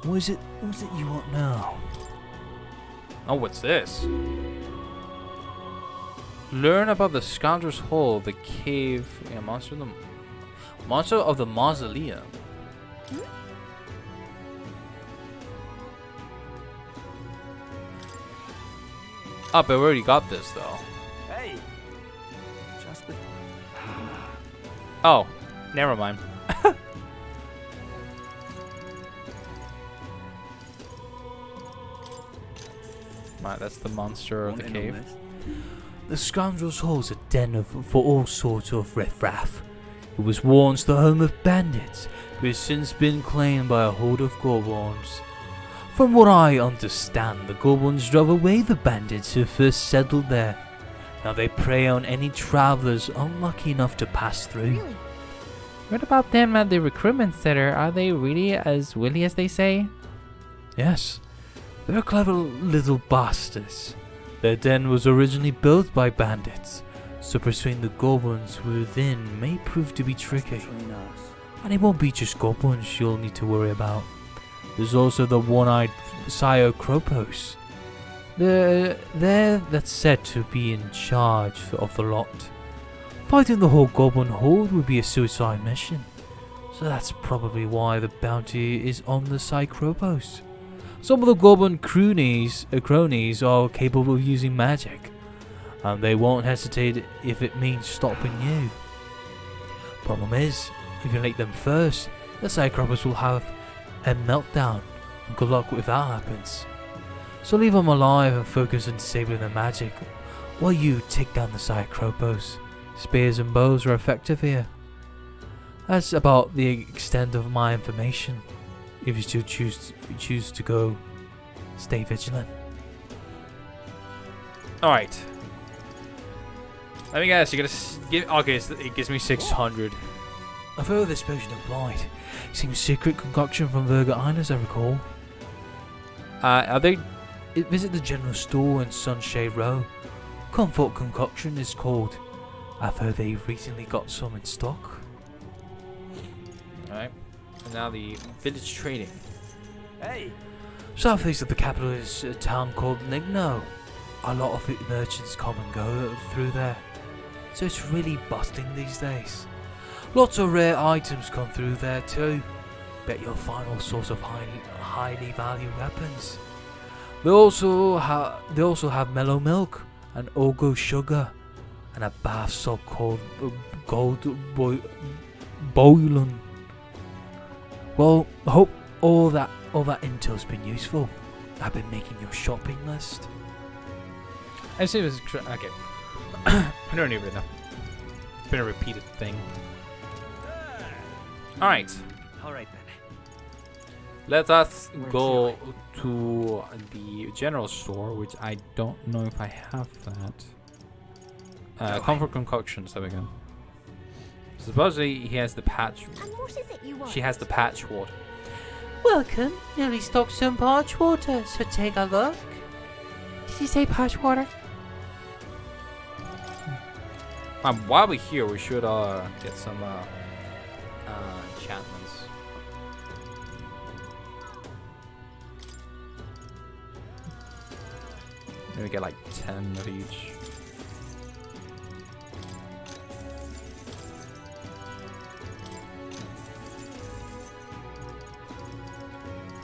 What is it you want now? Oh, what's this? Learn about the Scoundrel's Hole, the cave, monster of the mausoleum. Oh, but we already got this though. Hey, just the. Oh, never mind. Right, that's the monster of the cave. The Scoundrel's Hole is a den for all sorts of riffraff. It was once the home of bandits, but has since been claimed by a horde of goblins. From what I understand, the goblins drove away the bandits who first settled there. Now they prey on any travelers unlucky enough to pass through. Really? What about them at the recruitment center? Are they really as willy as they say? Yes, they're clever little bastards. Their den was originally built by bandits, so pursuing the goblins within may prove to be tricky. And it won't be just goblins you'll need to worry about. There's also the one-eyed Sire Kropos. That's said to be in charge of the lot. Fighting the whole goblin horde would be a suicide mission, so that's probably why the bounty is on the Cycropos. Some of the goblin cronies are capable of using magic, and they won't hesitate if it means stopping you. Problem is, if you make them first, the Cycropos will have a meltdown, and good luck if that happens. So leave them alive and focus on disabling the magic, while you take down the Cycropos. Spears and bows are effective here. That's about the extent of my information. If you still choose to go, stay vigilant. Alright. Let me guess, you gotta give. Okay, so it gives me 600. I've heard of this potion of blight. Seems secret concoction from Virgo Island, as I recall. Are they. Visit the general store in Sunshade Row. Comfort Concoction is called. I've heard they've recently got some in stock. Alright. And now the village trading. Hey! Southeast of the capital is a town called Ligno. A lot of merchants come and go through there, so it's really bustling these days. Lots of rare items come through there too. Bet you'll find all sorts of highly valued weapons. They also have mellow milk and ogo sugar, and a bath salt called gold boiling. Well, I hope all that intel's been useful. I've been making your shopping list. I see this. Okay. I don't even know. It's been a repeated thing. Alright. Alright then. Let us go to the general store, which I don't know if I have that. Comfort concoctions, there we go. Supposedly he has the patch. And what is it you want? She has the patch water. Welcome. Nearly stocked some patch water, so take a look. Did you say patch water? While we're here, we should get some enchantments. Maybe get like 10 of each.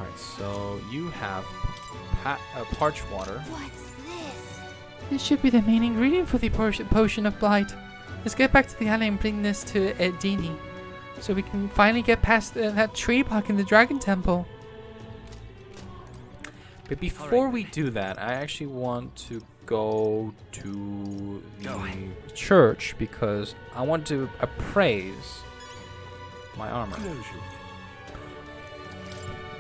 Alright, so you have parch water. What's this? This should be the main ingredient for the potion of blight. Let's get back to the island and bring this to Dini, so we can finally get past that tree blocking the Dragon Temple. But before we do that, I actually want to go to the church because I want to appraise my armor.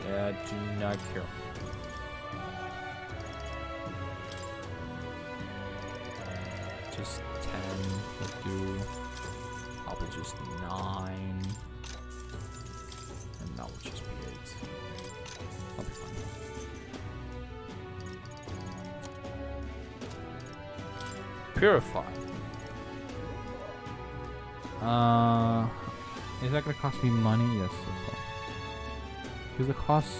Yeah, do not care. Just 10 will do. Probably just 9. And that will just be 8. I'll be fine. Purify. Is that gonna cost me money? Yes, it will. Increase the cost.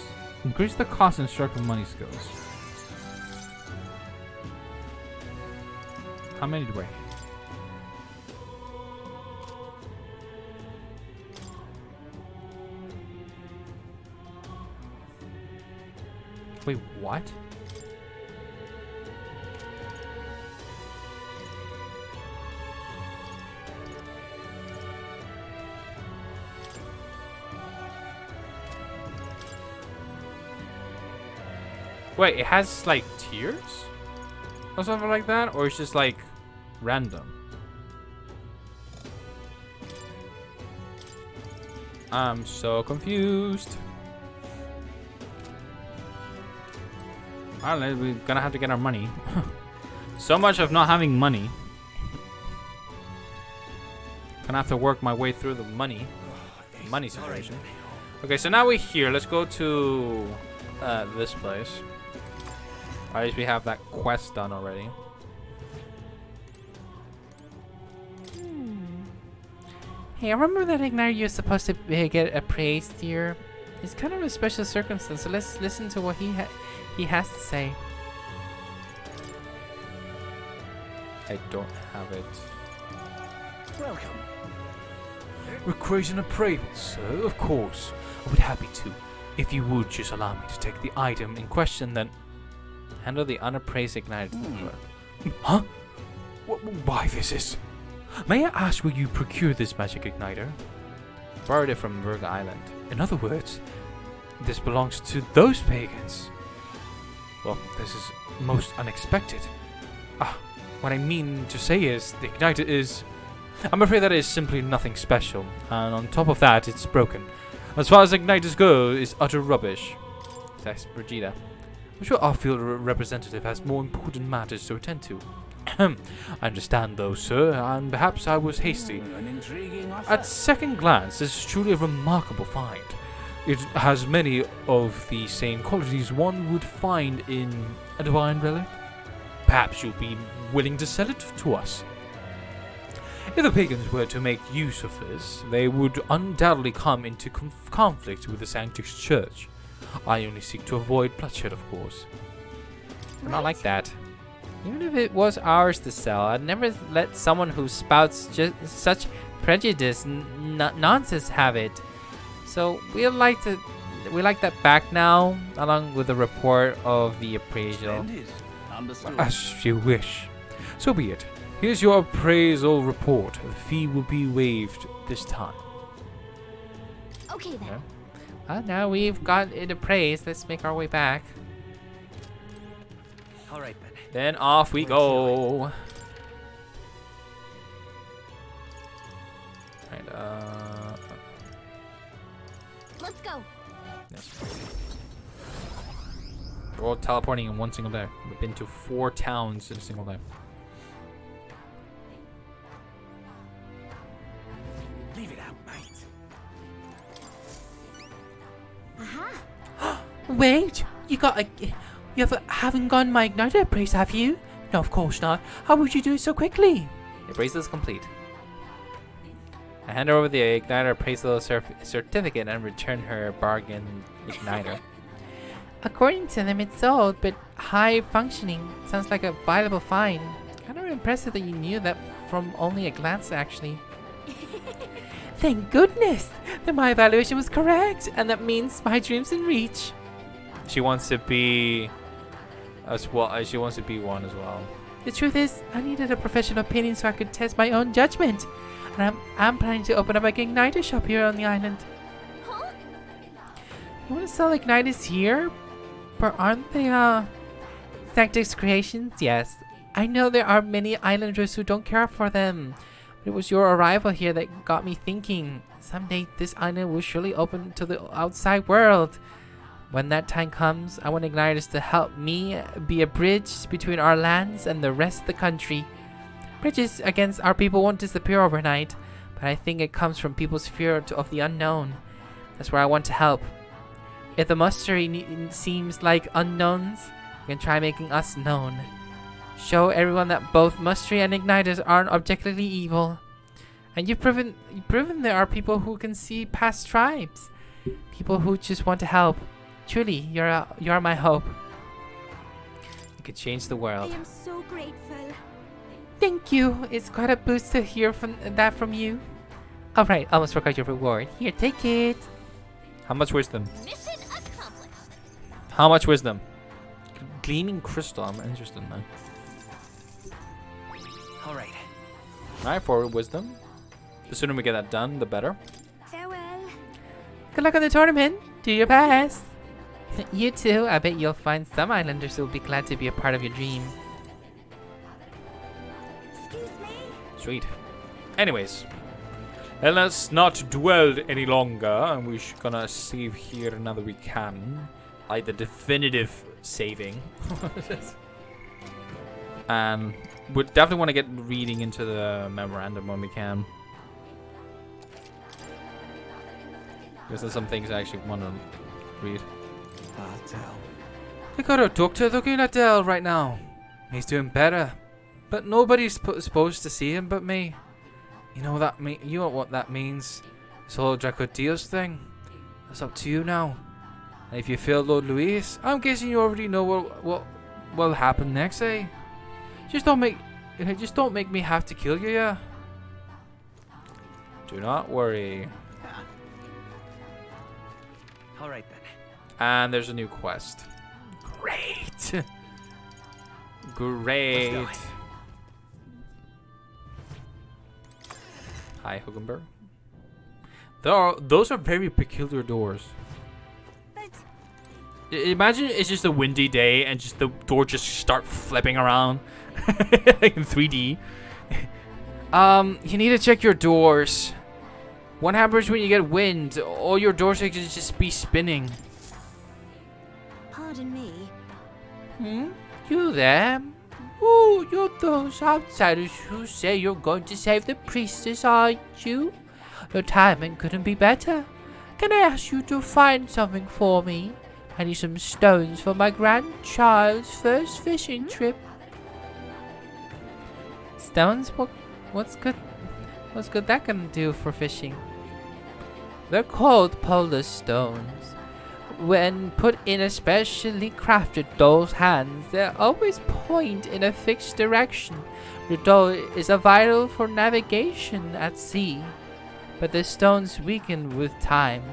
Increase the cost and strike with money skills. How many do I? Wait, what? Wait, it has like tiers or something like that, or it's just like random? I'm so confused. Alright, we're gonna have to get our money. So much of not having money. Gonna have to work my way through the money situation. Okay, so now we're here. Let's go to this place. Or at least we have that quest done already. Hey, I remember that Igniter you're supposed to get appraised here. It's kind of a special circumstance, so let's listen to what he has to say. I don't have it. Welcome. Requesting a appraisal, sir? Of course. I would be happy to. If you would just allow me to take the item in question, then... Handle the unappraised ignited. Huh? Why this is? May I ask where you procured this magic igniter? Borrowed it from Verga Island. In other words, this belongs to those pagans. Well, this is most unexpected. What I mean to say is, the igniter is... I'm afraid that it is simply nothing special, and on top of that, it's broken. As far as igniters go, it's utter rubbish. That's Brigida. I'm sure our field representative has more important matters to attend to. I understand though, sir, and perhaps I was hasty. At second glance, this is truly a remarkable find. It has many of the same qualities one would find in a divine relic. Perhaps you'll be willing to sell it to us. If the pagans were to make use of this, they would undoubtedly come into conflict with the Sanctus Church. I only seek to avoid bloodshed, of course. Not like that. Even if it was ours to sell, I'd never let someone who spouts just such prejudice nonsense have it. So we like that back now, along with the report of the appraisal. As you wish. So be it. Here's your appraisal report. The fee will be waived this time. Okay then. Now we've got it appraised. Let's make our way back. All right, Ben. Then off we go. Right, Let's go. We're all teleporting in one single day. We've been to 4 towns in a single day. Leave it out, mate. Wait, you haven't gotten my igniter appraised, have you? No, of course not. How would you do it so quickly? The appraisal is complete. I hand her over the igniter appraisal certificate and return her bargain igniter. According to them, it's sold, but high functioning. Sounds like a viable find. Kind of impressive that you knew that from only a glance, actually. Thank goodness that my evaluation was correct, and that means my dream's in reach. She wants to be as well. She wants to be one as well. The truth is, I needed a professional opinion so I could test my own judgment. And I'm planning to open up an igniter shop here on the island. Huh? You want to sell igniters here? But aren't they, Sanctus creations? Yes. I know there are many islanders who don't care for them. But it was your arrival here that got me thinking. Someday this island will surely open to the outside world. When that time comes, I want igniters to help me be a bridge between our lands and the rest of the country. Bridges against our people won't disappear overnight, but I think it comes from people's fear of the unknown. That's where I want to help. If the monastery seems like unknowns, we can try making us known. Show everyone that both monastery and igniters aren't objectively evil. And you've proven there are people who can see past tribes. People who just want to help. Truly, you're my hope. You could change the world. I am so grateful. Thank you. It's quite a boost to hear from you. Alright, almost forgot your reward. Here, take it. How much wisdom? Mission accomplished. How much wisdom? Gleaming crystal. I'm interested in that. Alright. Alright, forward wisdom. The sooner we get that done, the better. Farewell. Good luck on the tournament. Do your best. You too. I bet you'll find some islanders who will be glad to be a part of your dream. Excuse me. Sweet. Anyways, let's not dwell any longer, and we're gonna save here now that we can, like the definitive saving. And we definitely want to get reading into the memorandum when we can, because there's some things I actually want to read. We got a doctor looking at Dell right now. He's doing better, but nobody's supposed to see him but me. You know what that means? This whole Draco Dios thing. That's up to you now. And if you fail Lord Luis, I'm guessing you already know what will happen next, eh? Just don't make me have to kill you, yeah. Do not worry. Alright then. And there's a new quest. Great. Great. Hi, Hugenberg. Those are very peculiar doors. Imagine it's just a windy day and just the door just start flipping around like in 3D. You need to check your doors. What happens when you get wind? All your doors could just be spinning. Pardon me. You there? Oh, you're those outsiders who say you're going to save the priestess, aren't you? Your timing couldn't be better. Can I ask you to find something for me? I need some stones for my grandchild's first fishing trip. Stones? What's good? What's good that gonna do for fishing? They're called polar stones. When put in a specially crafted doll's hands, they always point in a fixed direction. The doll is vital for navigation at sea, but the stones weaken with time,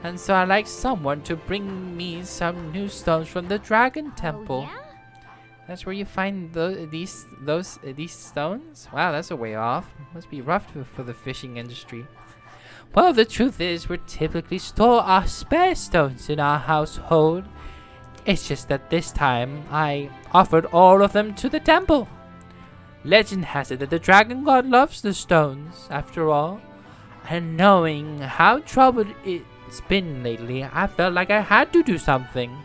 and so I'd like someone to bring me some new stones from the Dragon Temple. Oh, yeah? That's where you find these stones? Wow, that's a way off. Must be rough for the fishing industry. Well, the truth is, we typically store our spare stones in our household. It's just that this time, I offered all of them to the temple. Legend has it that the dragon god loves the stones, after all. And knowing how troubled it's been lately, I felt like I had to do something.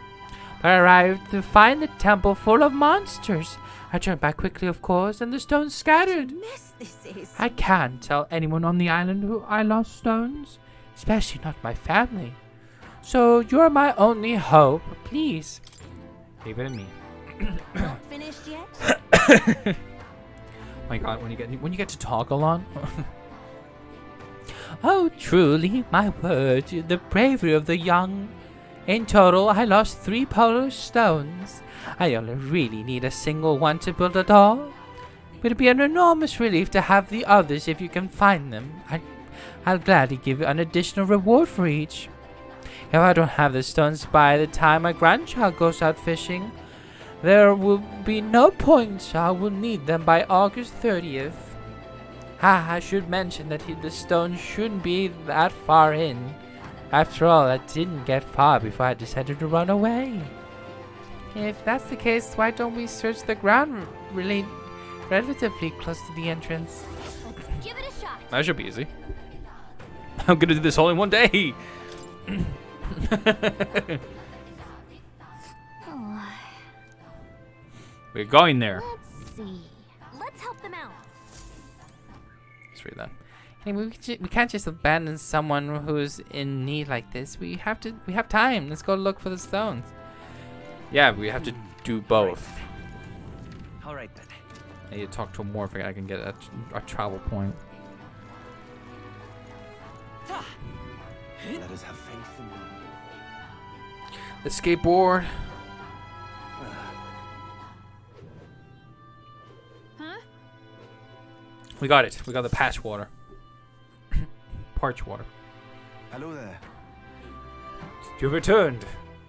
But I arrived to find the temple full of monsters. I turned back quickly, of course, and the stones scattered. Mess this is. I can't tell anyone on the island who I lost stones, especially not my family. So you're my only hope. Please, leave it in me. Not finished yet? My God, when you get to talk a lot. Oh, truly, my word, the bravery of the young. In total, I lost 3 polar stones. I only really need a single one to build a doll. It'd be an enormous relief to have the others if you can find them. I'll gladly give you an additional reward for each. If I don't have the stones by the time my grandchild goes out fishing, There will be no points. I will need them by August 30th. I should mention that the stone shouldn't be that far in. After all, I didn't get far before I decided to run away. If that's the case, why don't we search the ground really relatively close to the entrance? Let's give it a shot. That should be easy. I'm gonna do this all in one day. We're going there. Let's see. Let's help them out. Let's read that. Hey, we can't just abandon someone who's in need like this. We have time. Let's go look for the stones. Yeah, we have to do both. All right then. I need to talk to a Morphic. I can get a travel point. Let us have faith in you. The skateboard. Huh? We got it. We got the patch water. Parch water. Hello there. You returned,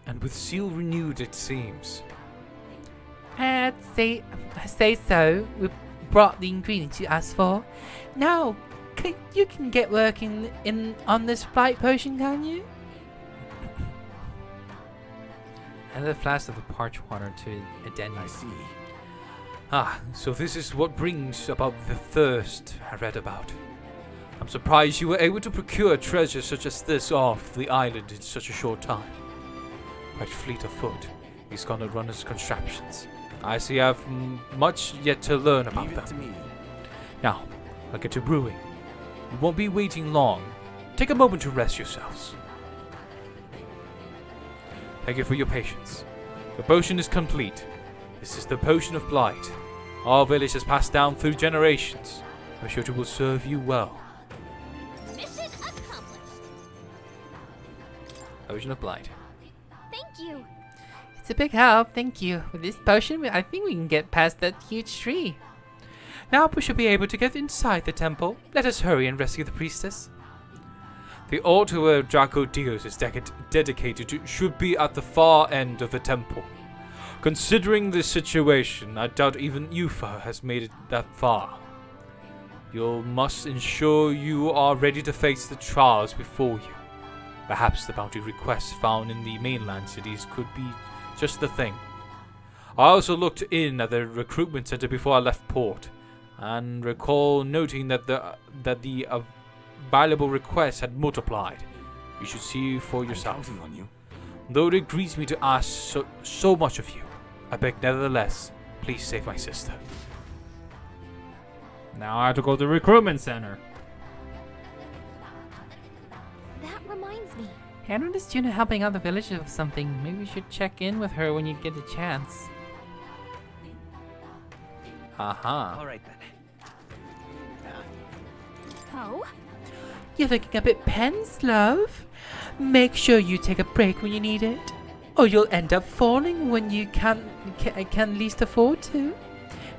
and with zeal renewed it seems. I'd say so. We brought the ingredients you asked for. Now, you can get working on this flight potion, can you? And the flask of the parch water to Edeni. I see. Ah, so this is what brings about the thirst I read about. I'm surprised you were able to procure treasure such as this off the island in such a short time. Quite fleet of foot, he's gonna run his contraptions. I see I have much yet to learn about Leave it to them. me. Now, I'll get to brewing. You won't be waiting long. Take a moment to rest yourselves. Thank you for your patience. The potion is complete. This is the potion of blight. Our village has passed down through generations. I'm sure it will serve you well. Mission accomplished. Potion of blight. Thank you. It's a big help, thank you. With this potion, I think we can get past that huge tree. Now we should be able to get inside the temple. Let us hurry and rescue the priestess. The altar where Draco Dios is dedicated to should be at the far end of the temple. Considering this situation, I doubt even Yufa has made it that far. You must ensure you are ready to face the trials before you. Perhaps the bounty requests found in the mainland cities could be just the thing. I also looked in at the recruitment center before I left port, and recall noting that the available requests had multiplied. You should see for yourself. I'm counting on you. Though it grieves me to ask so much of you, I beg nevertheless, please save my sister. Now I have to go to the recruitment center. That reminds me. I noticed Juna helping out the village with something. Maybe we should check in with her when you get the chance. Aha. All right then. Oh? You're looking a bit tense, love. Make sure you take a break when you need it, or you'll end up falling when you can least afford to.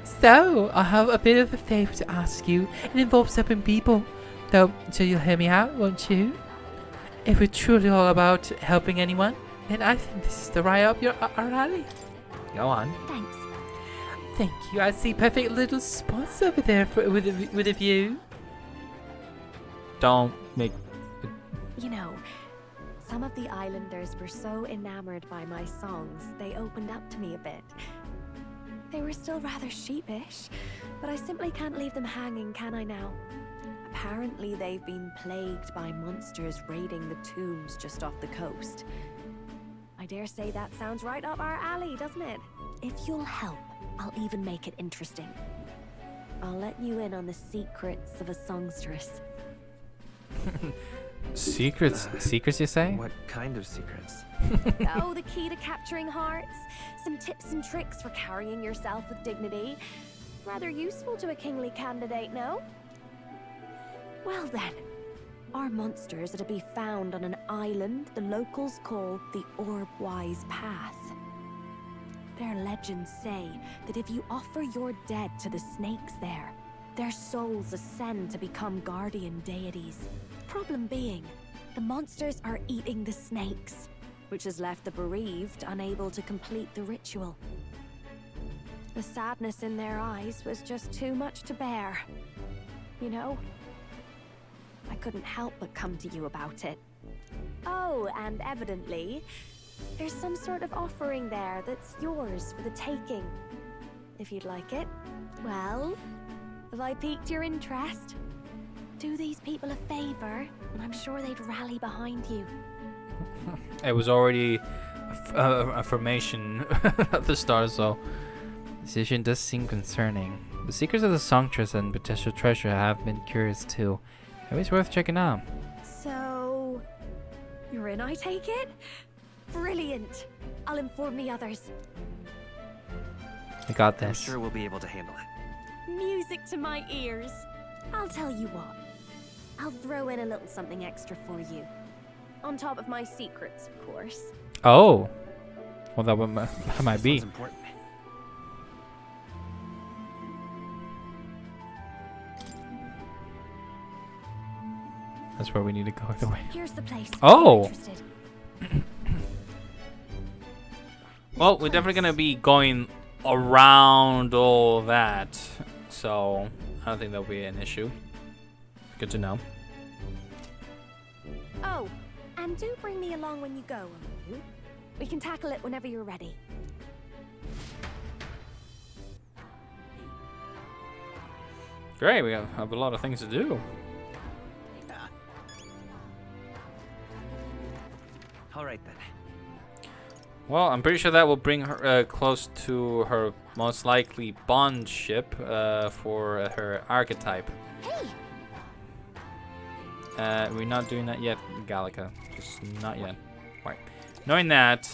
So, I have a bit of a favor to ask you. It involves helping people, though, so you'll hear me out, won't you? If we're truly all about helping anyone, then I think this is the right up our alley. Go on. Thanks. Thank you. I see perfect little spots over there with a view. Don't make. You know, some of the islanders were so enamored by my songs, they opened up to me a bit. They were still rather sheepish, but I simply can't leave them hanging, can I now? Apparently they've been plagued by monsters raiding the tombs just off the coast. I dare say that sounds right up our alley, doesn't it? If you'll help, I'll even make it interesting. I'll let you in on the secrets of a songstress. Secrets? Secrets, you say? What kind of secrets? Oh, the key to capturing hearts. Some tips and tricks for carrying yourself with dignity. Rather useful to a kingly candidate, no? Well then, our monsters are to be found on an island the locals call the Orbwise Path. Their legends say that if you offer your dead to the snakes there, their souls ascend to become guardian deities. Problem being, the monsters are eating the snakes, which has left the bereaved unable to complete the ritual. The sadness in their eyes was just too much to bear. You know? I couldn't help but come to you about it. Oh, and evidently, there's some sort of offering there that's yours for the taking. If you'd like it. Well, have I piqued your interest? Do these people a favor, and I'm sure they'd rally behind you. It was already affirmation at the start, so... The decision does seem concerning. The seekers of the Songtress and potential treasure have been curious too. Maybe it's worth checking out. So... you're in, I take it? Brilliant. I'll inform the others. I got I'm this. sure we'll be able to handle it. Music to my ears. I'll tell you what. I'll throw in a little something extra for you. On top of my secrets, of course. Oh. Well, that might be. Important. That's where we need to go either way. Here's the place. Oh. Well, we're definitely gonna be going around all that, so I don't think that'll be an issue. Good to know. Oh, and do bring me along when you go, won't you? We can tackle it whenever you're ready. Great, we have a lot of things to do. All right then. Well, I'm pretty sure that will bring her close to her most likely bond ship for her archetype. Hey! We're not doing that yet, Gallica. Just not yet. Right. Knowing that,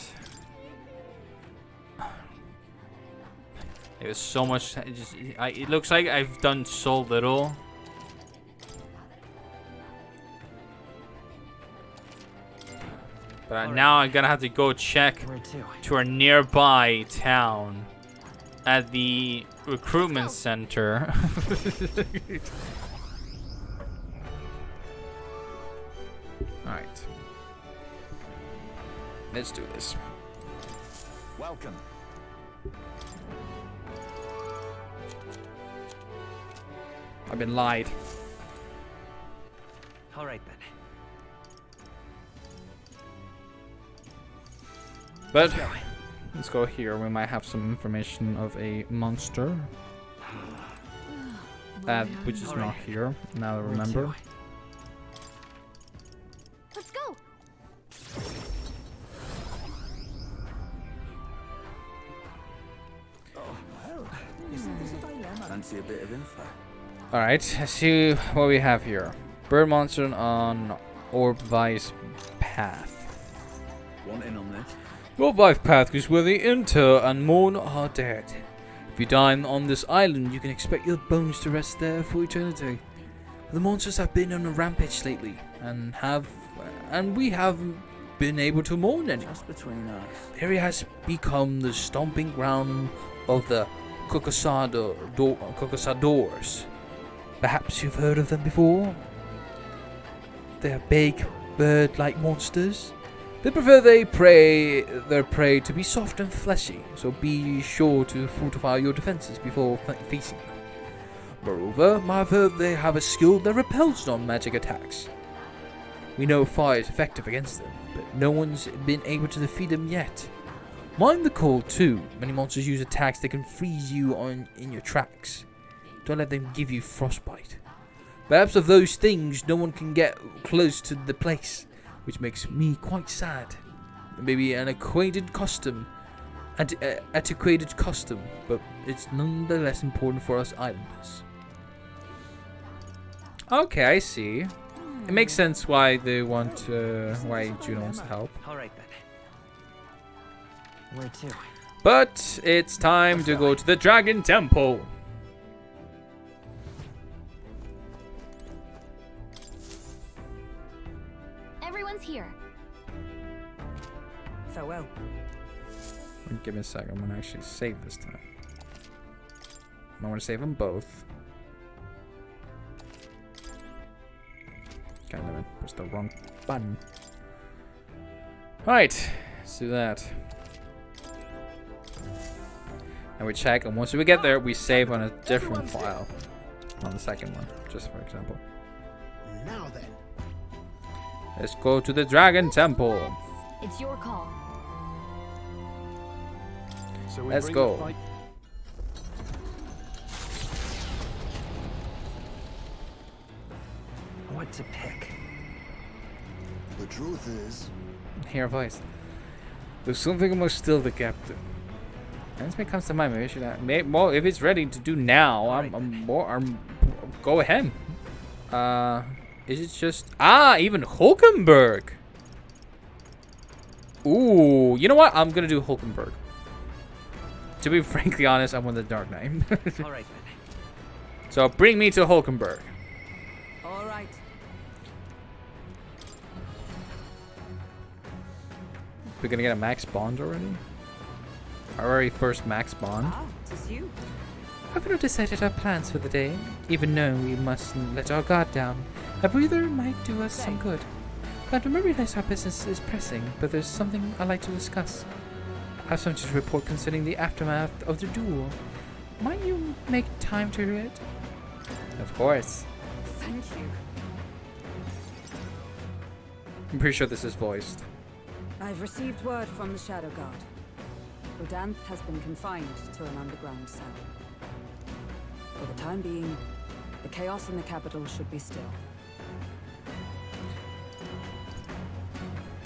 there's so much. It looks like I've done so little. But now I'm gonna have to go check to our nearby town at the recruitment center. Alright. Let's do this. Welcome. I've been lied. All right then. But let's go here. We might have some information of a monster. Which is not here. Now I remember. Let's go. Fancy a bit of info. Alright, let's see what we have here. Bird monster on Orb-Vice path. Want in on this? Orb-Vice path is where the Inter and Morn are dead. If you die on this island, you can expect your bones to rest there for eternity. The monsters have been on a rampage lately, and we haven't been able to mourn any. Just between us. The area has become the stomping ground of the Cocosadors. Perhaps you've heard of them before? They are big, bird-like monsters. They prefer their prey to be soft and fleshy, so be sure to fortify your defenses before facing them. Moreover, I've heard they have a skill that repels non-magic attacks. We know fire is effective against them, but no one's been able to defeat them yet. Mind the cold too. Many monsters use attacks that can freeze you in your tracks. Don't let them give you frostbite. Perhaps of those things, no one can get close to the place, which makes me quite sad. Maybe an antiquated custom, but it's nonetheless important for us islanders. Okay, I see. It makes sense why they want, why Juno wants to help. All right then. Where to? But it's time to go to the Dragon Temple. Everyone's here. Farewell. Give me a second. I'm gonna actually save this time. I want to save them both. God damn it! Pressed the wrong button. All right, let's do that. And we check, and once we get there, we save on a different file. On the second one, just for example. Now then. Let's go to the Dragon Temple. It's your call. So Let's bring go. the fight- What to pick? The truth is, Hear a voice. There's something must still the captain. And this comes to mind. Maybe I should. Well, if it's ready to do now, go ahead. Is it just even Hulkenberg? Ooh, you know what? I'm gonna do Hulkenberg. To be frankly honest, I want the Dark Knight. All right then. So bring me to Hulkenberg. All right. We're gonna get a max bond already. Our very first max bond. Ah, 'tis you. I've not decided our plans for the day, even though we mustn't let our guard down. A breather might do us some good. But I realize our business is pressing, but there's something I'd like to discuss. I have something to report concerning the aftermath of the duel. Might you make time to hear it? Of course. Thank you. I'm pretty sure this is voiced. I've received word from the Shadow Guard. Rodanth has been confined to an underground cell. For the time being, the chaos in the capital should be still.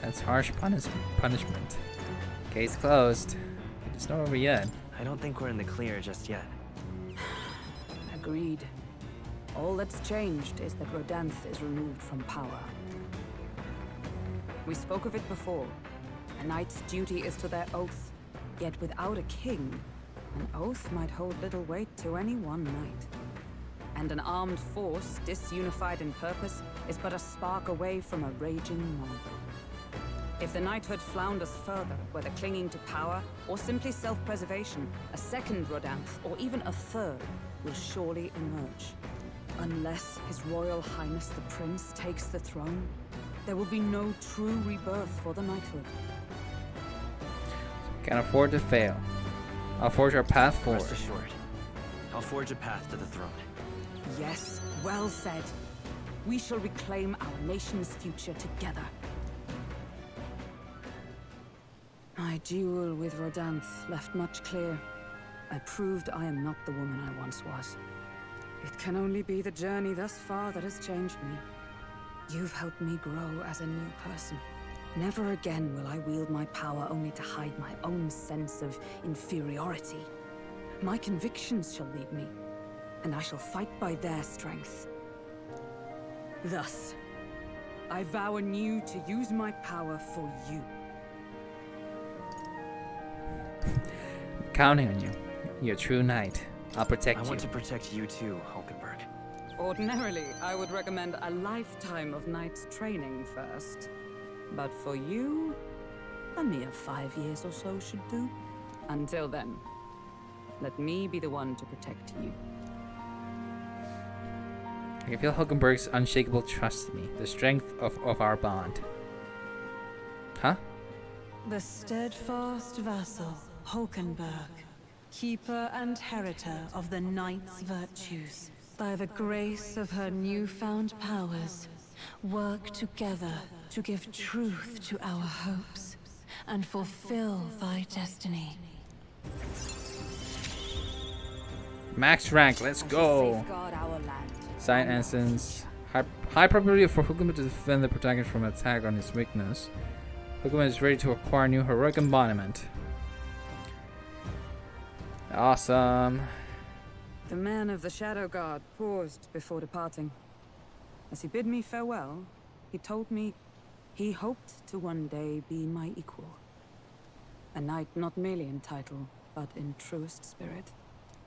That's harsh punishment. Case closed. It's not over yet. I don't think we're in the clear just yet. Agreed. All that's changed is that Rodanth is removed from power. We spoke of it before. A knight's duty is to their oath. Yet without a king, an oath might hold little weight to any one knight. And an armed force, disunified in purpose, is but a spark away from a raging mob. If the knighthood flounders further, whether clinging to power or simply self-preservation, a second Rodanth, or even a third, will surely emerge. Unless His Royal Highness the Prince takes the throne, there will be no true rebirth for the knighthood. Can't afford to fail. I'll forge our path forward. Rest assured, I'll forge a path to the throne. Yes, well said. We shall reclaim our nation's future together. My duel with Rodanth left much clear. I proved I am not the woman I once was. It can only be the journey thus far that has changed me. You've helped me grow as a new person. Never again will I wield my power only to hide my own sense of inferiority. My convictions shall lead me, and I shall fight by their strength. Thus, I vow anew to use my power for you. I'm counting on you. You're a true knight. I'll protect you. I want to protect you too, Hulkenberg. Ordinarily, I would recommend a lifetime of knight's training first. But for you, a mere 5 years or so should do. Until then, let me be the one to protect you. I can feel Hulkenberg's unshakable trust in me, the strength of our bond. Huh? The steadfast vassal, Hulkenberg, keeper and heritor of the knight's virtues, by the grace of her newfound powers, work together to give truth to our hopes and fulfill thy destiny. Max rank, let's go. Safeguard our land. Sign instance. High probability for Hulkenberg to defend the protagonist from attack on his weakness. Hulkenberg is ready to acquire new heroic embodiment. Awesome. The man of the Shadow Guard paused before departing. As he bid me farewell, he told me he hoped to one day be my equal. A knight not merely in title, but in truest spirit.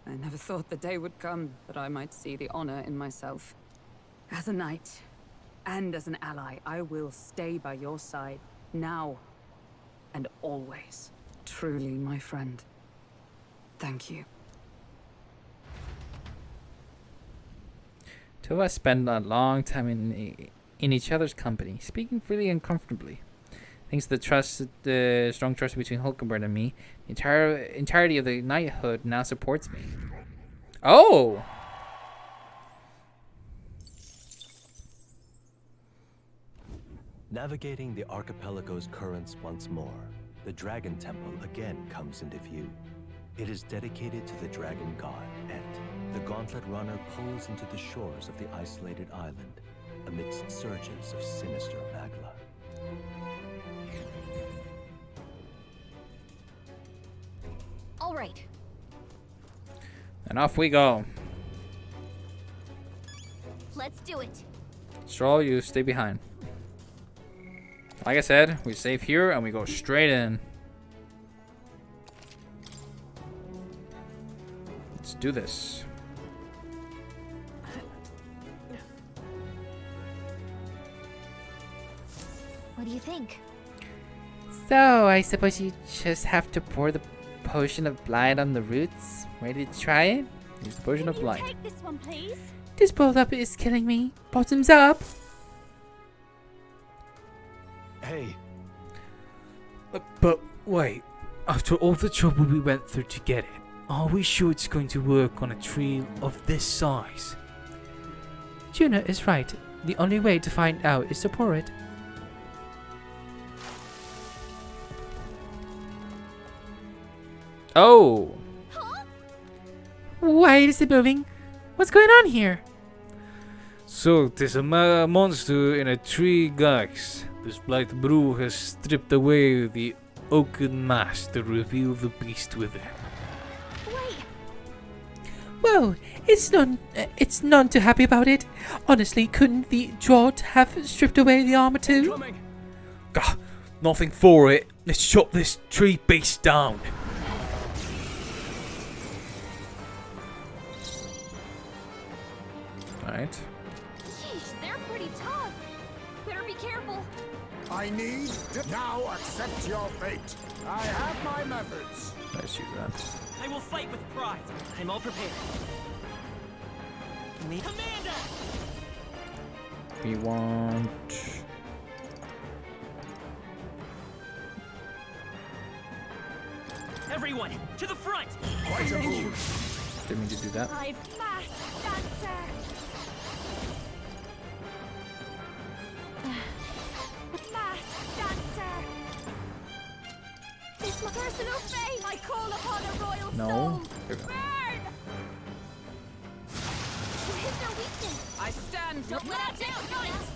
I never thought the day would come that I might see the honor in myself. As a knight, and as an ally, I will stay by your side, now and always. Truly, my friend. Thank you. Two of us spend a long time in each other's company, speaking freely and comfortably. Thanks to the strong trust between Hulkenberg and me, the entirety of the knighthood now supports me. Oh! Navigating the archipelago's currents once more, the Dragon Temple again comes into view. It is dedicated to the dragon god, Et. The gauntlet runner pulls into the shores of the isolated island, amidst surges of sinister magla. All right. And off we go. Let's do it. Stroll, you stay behind. Like I said, we save here and we go straight in. Let's do this. What do you think? So, I suppose you just have to pour the potion of blight on the roots. Ready to try it? Use the potion of blight. Take this one, please. This build-up is killing me. Bottoms up. Hey. But wait, after all the trouble we went through to get it, are we sure it's going to work on a tree of this size? Juna is right. The only way to find out is to pour it. Oh! Huh? Why is it moving? What's going on here? So, there's a monster in a tree, guys. This blight brew has stripped away the oaken mask to reveal the beast within. Wait. Well, it's none too happy about it. Honestly, couldn't the Draught have stripped away the armor too? Gah, nothing for it. Let's chop this tree beast down. Alright. Yeesh, they're pretty tough. Better be careful. I need to now accept your fate. I have my methods. Let's use that. I will fight with pride. I'm all prepared. Commander! We want... Everyone, to the front! Quite a move. Didn't mean to do that. I've masked dancer. Masked dancer. This my personal fate. I call upon a royal No. soul. Here we go. Burn! You hit their weakness. I stand. Don't let it down, guys.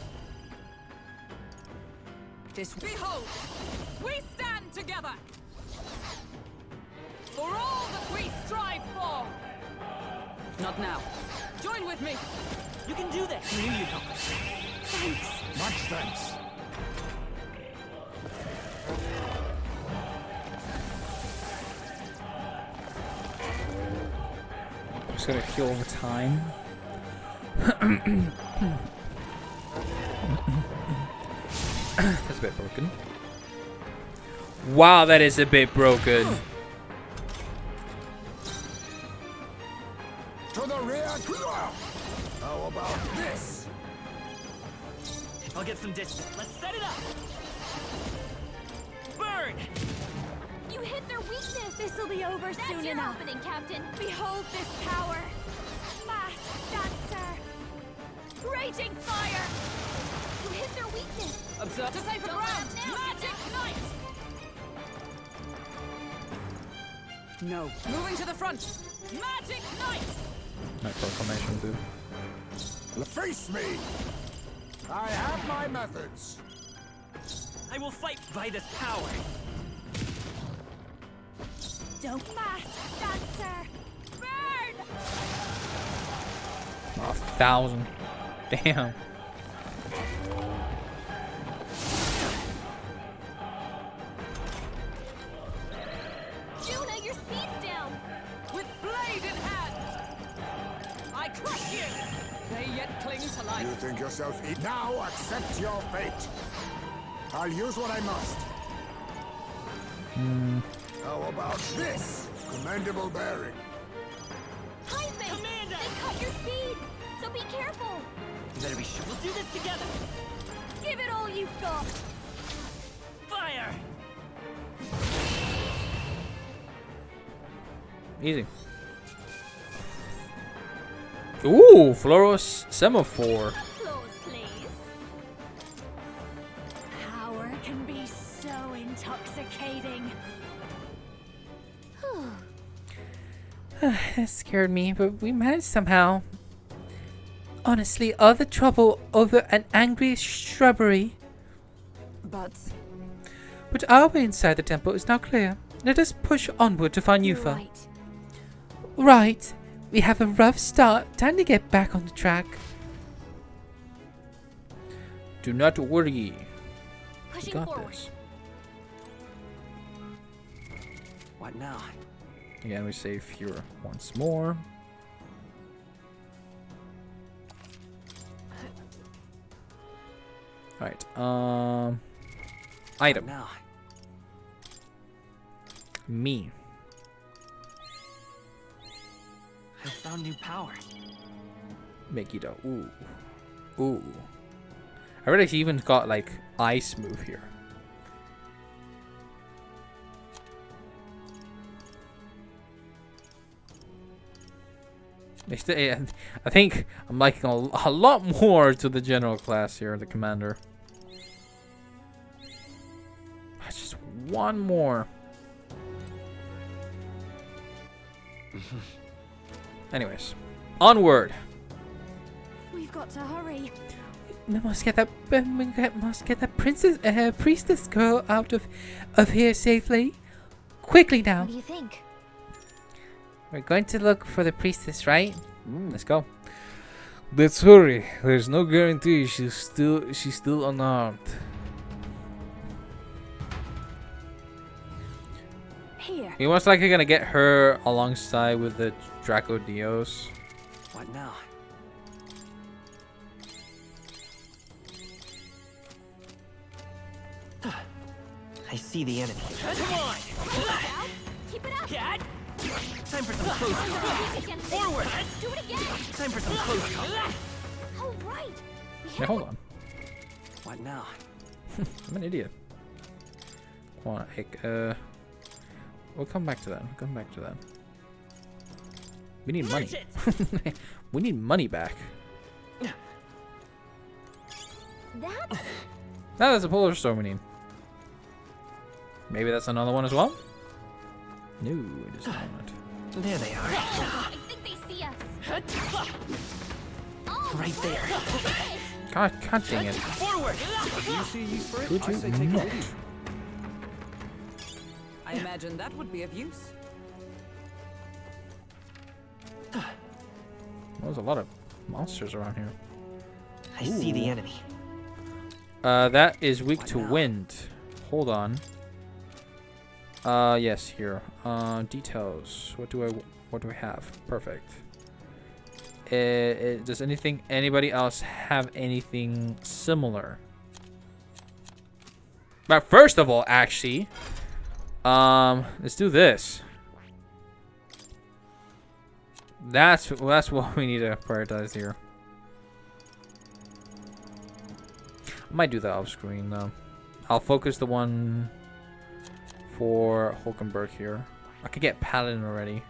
This. Behold, we stand together for all that we strive for. Not now. Join with me. You can do this! I knew you'd help us. Thanks. Much thanks. I'm just gonna heal over time. That's a bit broken. Wow, that is a bit broken. To the rear. How about this? I'll get some distance. Let's set it up! Burn! You hit their weakness. This'll be over soon enough. That's your opening, Captain. Behold this power. Masked dancer. Raging fire. You hit their weakness. Observe to safer ground. Magic Knight. No. Moving to the front. Magic Knight. Night proclamation, dude. Face me. I have my methods. I will fight by this power. Don't mask dancer. Burn! Oh, 1,000. Damn. Juna, your speed's down. With blade in hand. I crush you. They yet cling to life. You think yourself eat. Now accept your fate. I'll use what I must. How about this? Commendable bearing. Heisman, Commander! they cut your speed. So be careful. You better be sure. We'll do this together! Give it all you've got. Fine! Easy. Ooh, Floros Semaphore. Applause, please. Power can be so intoxicating. That scared me, but we managed somehow. Honestly, all the trouble over an angry shrubbery. But our way inside the temple is now clear. Let us push onward to find Yufa. Right. Right. We have a rough start. Time to get back on the track. Do not worry. We Pushing got forward. this. What now? Again, we save here once more. Alright, item. Now. Me. I found new power. Megiddo. Ooh. Ooh. I read he even got like ice move here. I think I'm liking a lot more to the general class here, the commander. Just one more. Anyways, onward. We've got to hurry. We must get that priestess girl out of here safely. Quickly now. What do you think? We're going to look for the priestess, right? Let's go. Let's hurry. There's no guarantee she's still unarmed. Here. You're most likely gonna get her alongside with the Draco Dios. What now? I see the enemy. Come on! Keep it up. Cat! Time for some close combat. Forward. Do it again. Time for some close combat. Oh, right. Hey, hold on. What now? I'm an idiot. We'll come back to that. We'll come back to that. We need money. We need money back. That's a polar storm we need. Maybe that's another one as well? No, it is not. There they are. I think they see us. Right there. God dang it. Forward! You see use for it? Could I you say take not? it easy. I imagine that would be of use. There's a lot of monsters around here. I see the enemy. That is weak to wind. Hold on. Yes, here. Details. What do I have? Perfect. Does anybody else have anything similar? But first of all, actually, let's do this. That's what we need to prioritize here. I might do that off screen though. I'll focus the one for Hulkenberg here. I could get Paladin already.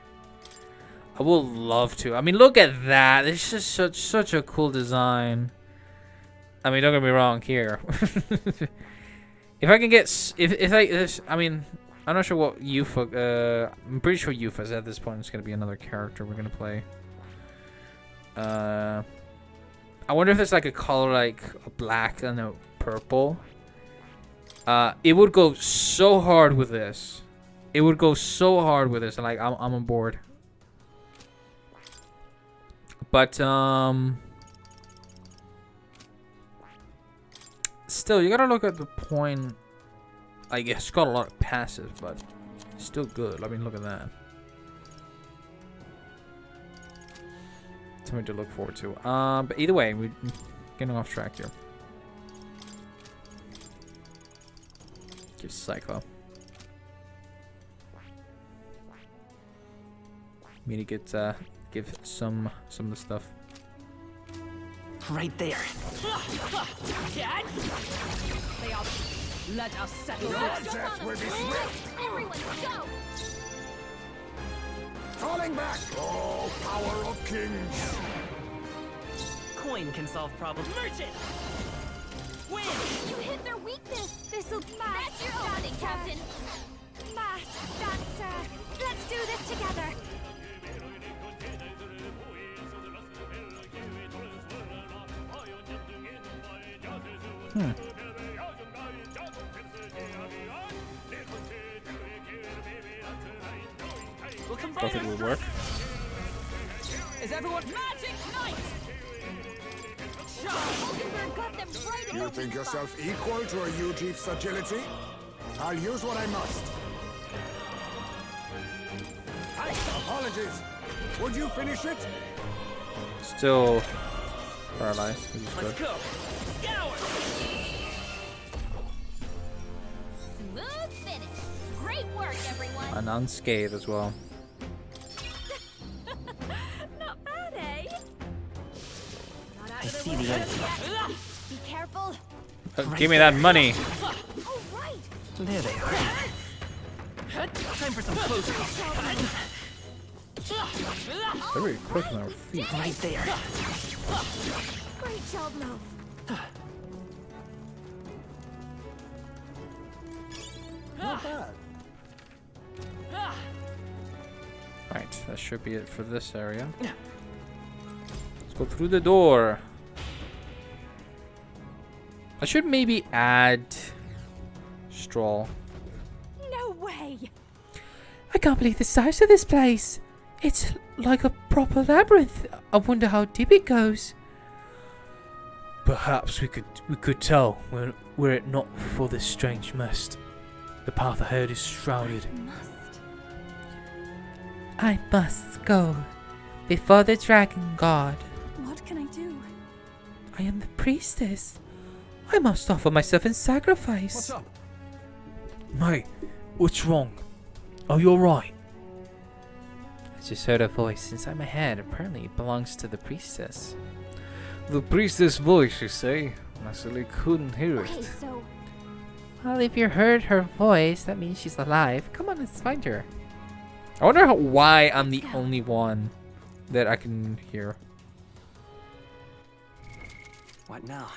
I would love to. I mean, look at that. It's just such a cool design. I mean, don't get me wrong here. If I can get, I mean, I'm not sure what Yufa. I'm pretty sure Yufa's at this point is gonna be another character we're gonna play. I wonder if there's like a color like a black and a purple. It would go so hard with this. It would go so hard with this. Like I'm on board. But still, you gotta look at the point. I guess it's got a lot of passive, but still good. I mean, look at that. Something to look forward to. But either way, we're getting off track here. Give Cyclo. Me to get give some of the stuff. Right there. Cat! Let us settle Everyone go! falling back. Oh, power of kings. Coin can solve problems. Merchant! Win! You hit their weakness. This'll that's your opening, Captain. Let's do this together. We'll Don't combine think it our will work. Is everyone magic knight? Got them right in You the think weak yourself equal to a Ujief's agility? I'll use what I must. Apologies. Would you finish it? Still paralyzed. Which is Let's good. go. Scour! Smooth finish. Great work, everyone. And unscathed as well. Not bad, eh? Not out I of the see the woods answer. yet. Be careful. Give me that money. Oh, right. There they are. Time for some close combat. They're really quick on their feet. Right there. Great job, love. Not bad. Right, that should be it for this area. Let's go through the door. I should maybe add straw. No way. I can't believe the size of this place. It's like a proper labyrinth. I wonder how deep it goes. Perhaps we could tell were it not for this strange mist. The path ahead is shrouded. I must go before the dragon god. What can I do? I am the priestess. I must offer myself in sacrifice. What's up? Mate, what's wrong? Are you alright? I just heard a voice inside my head. Apparently it belongs to the priestess. The priestess voice, you say? I certainly couldn't hear it. Okay, so Well, if you heard her voice, that means she's alive. Come on, let's find her. I wonder why I'm the only one that I can hear. What now?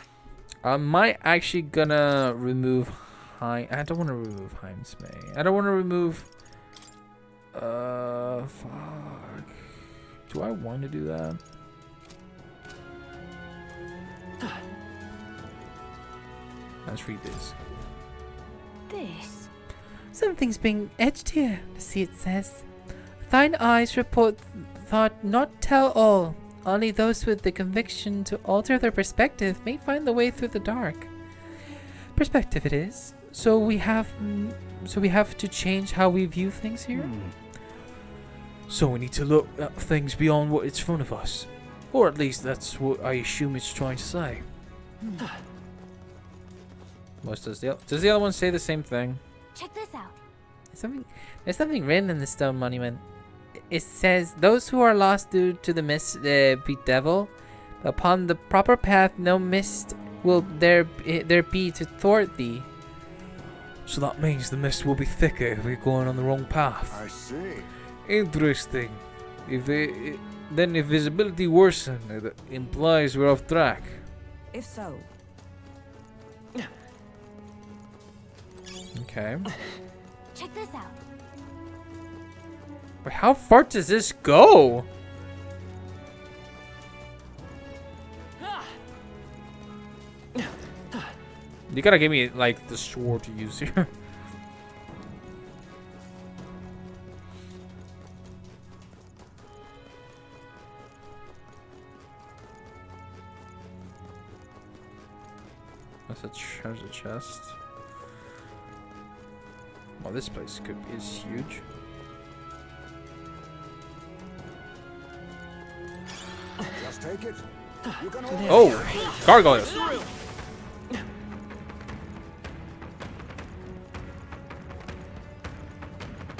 I might actually gonna remove I don't want to remove Heinz May. I don't want to remove fuck. Do I want to do that? Let's read this. this. Something's being etched here. See, it says, "Thine eyes report thought not tell all. Only those with the conviction to alter their perspective may find the way through the dark." Perspective it is. So we have to change how we view things here. So we need to look at things beyond what is in front of us. Or at least that's what I assume it's trying to say. Does the other one say the same thing? Check this out. There's something written in the stone monument. It says, "Those who are lost due to the mist be devil. Upon the proper path, no mist will there be to thwart thee." So that means the mist will be thicker if we're going on the wrong path. I see. Interesting. If visibility worsen, it implies we're off track. If so, Okay. Check this out. Wait, how far does this go? You gotta give me like the sword to use here. That's a treasure chest. Well, this place is huge. Just take it. You can Oh, gargoyles.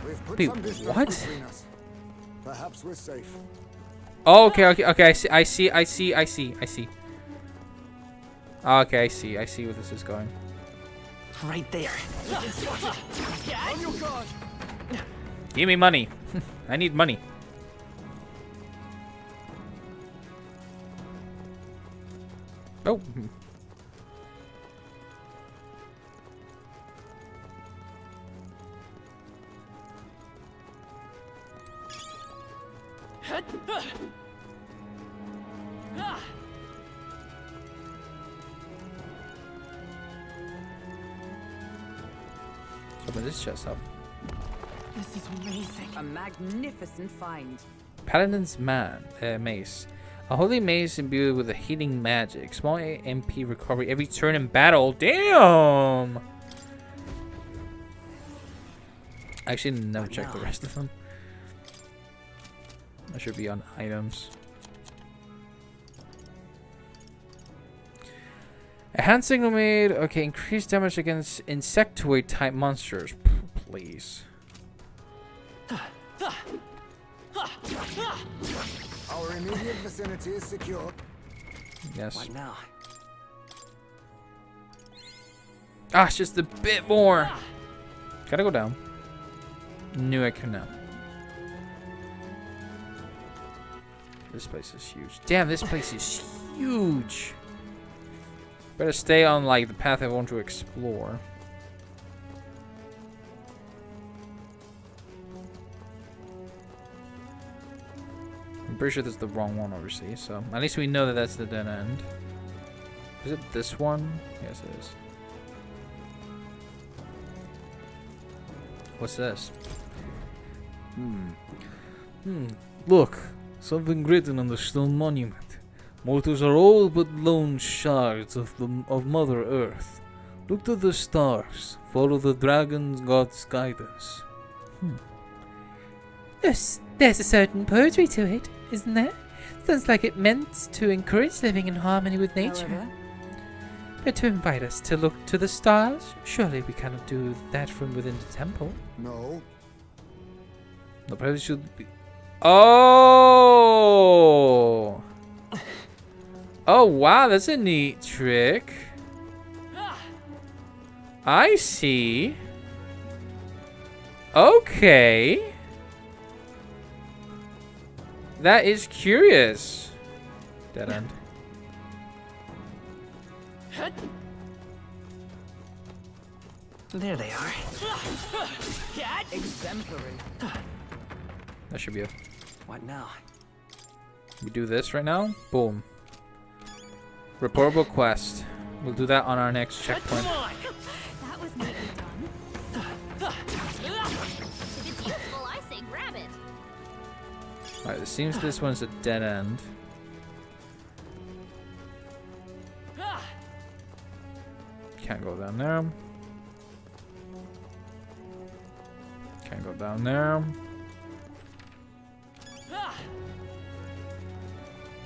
We've put Wait, some distance what? between us. Perhaps we're safe. Oh, okay. I see. Okay, I see where this is going. Right there. Give me money. I need money. Oh. Open this chest up. This is amazing. A magnificent find. Paladin's mace. A holy mace imbued with a healing magic. Small MP recovery every turn in battle. Damn! I actually never checked the rest of them. I should be on items. A hand signal made. Okay, increased damage against insectoid type monsters. Please. Our immediate vicinity is secure. Yes. What now? Ah, it's just a bit more. Gotta go down. Knew I could now. This place is huge. Damn, this place is huge. Better stay on like the path I want to explore. I'm pretty sure this is the wrong one, obviously. So at least we know that that's the dead end. Is it this one? Yes, it is. What's this? Look, something written on the stone monument. Mortals are all but lone shards of Mother Earth. Look to the stars. Follow the dragon's god's guidance. There's a certain poetry to it, isn't there? Sounds like it meant to encourage living in harmony with nature. However, But to invite us to look to the stars, surely we cannot do that from within the temple. No. No, probably should be. Oh! Oh, wow, that's a neat trick. I see. Okay. That is curious. Dead end. There they are. Exemplary. That should be it. What now? We do this right now. Boom. Reportable quest. We'll do that on our next checkpoint. That was neatly done. If it's useful, I say grab it. Alright, it seems this one's a dead end. Can't go down there. Can't go down there.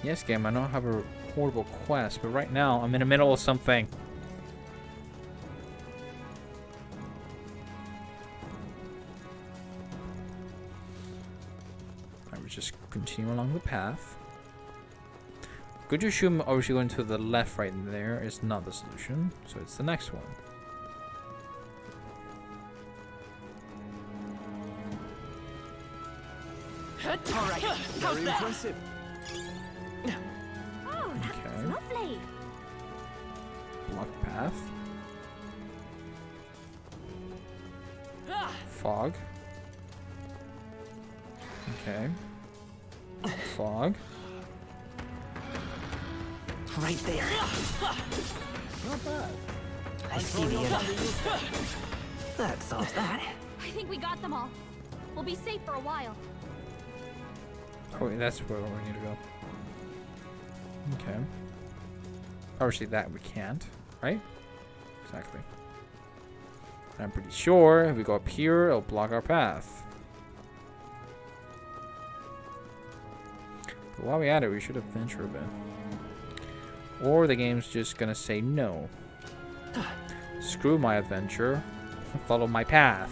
Yes, game, I know I have a horrible quest, but right now I'm in the middle of something. I would just continue along the path. Good to assume obviously going to the left right there is not the solution, so it's the next one. Alright, how's that? Impressive. Oh, that's lovely. Block path. Fog. Okay. Fog. Right there. Not bad. I see the end. That solves that. I think we got them all. We'll be safe for a while. Oh, wait, that's where we need to go. Okay. Obviously that we can't, right? Exactly. And I'm pretty sure if we go up here, it'll block our path. But while we're at it, we should adventure a bit. Or the game's just gonna say no. Screw my adventure. Follow my path.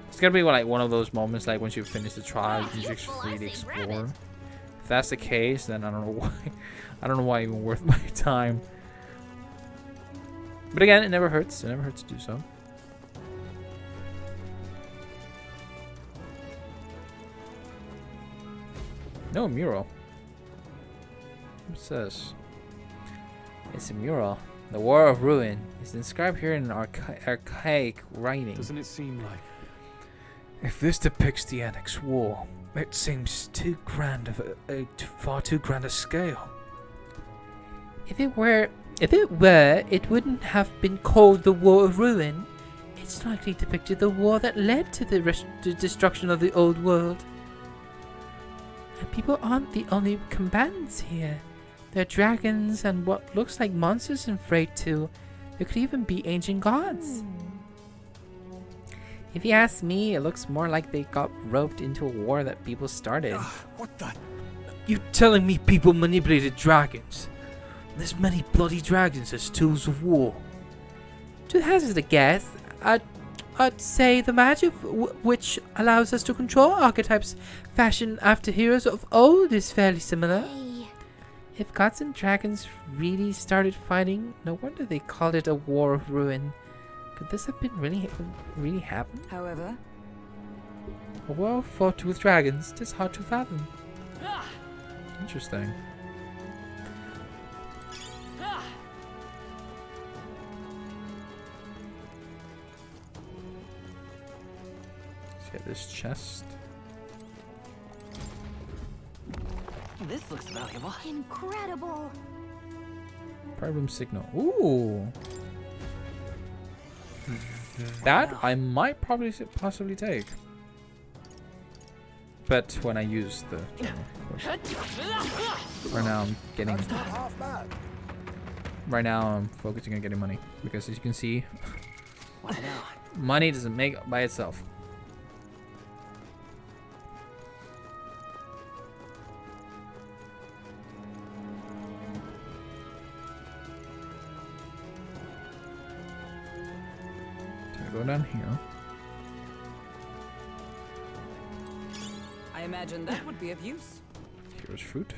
It's gonna be like one of those moments like once you finish the trial, you just freely explore. If that's the case, then I don't know why. I don't know why even worth my time. But again, it never hurts. It never hurts to do so. No mural. It says it's a mural. The War of Ruin is inscribed here in archaic writing. Doesn't it seem like... If this depicts the Annex War, it seems too grand of far too grand a scale. If it were, it wouldn't have been called the War of Ruin. It's likely depicted the war that led to the destruction of the old world. And people aren't the only combatants here. There are dragons and what looks like monsters in Freight too. There could even be ancient gods. If you ask me, it looks more like they got roped into a war that people started. What the... You telling me people manipulated dragons? There's many bloody dragons as tools of war. To hazard a guess, I'd say the magic which allows us to control archetypes fashioned after heroes of old is fairly similar. If gods and dragons really started fighting, no wonder they called it a war of ruin. Could this have been really happened? However, a war fought with dragons. It's hard to fathom. Interesting. Let's get this chest. This looks valuable. Incredible. Problem signal. Ooh. That I might possibly take. But when I use the journal, of course. Right now I'm getting... Right now I'm focusing on getting money. Because as you can see, money doesn't make it by itself. Go down here. I imagine that would be of use. Here's fruit.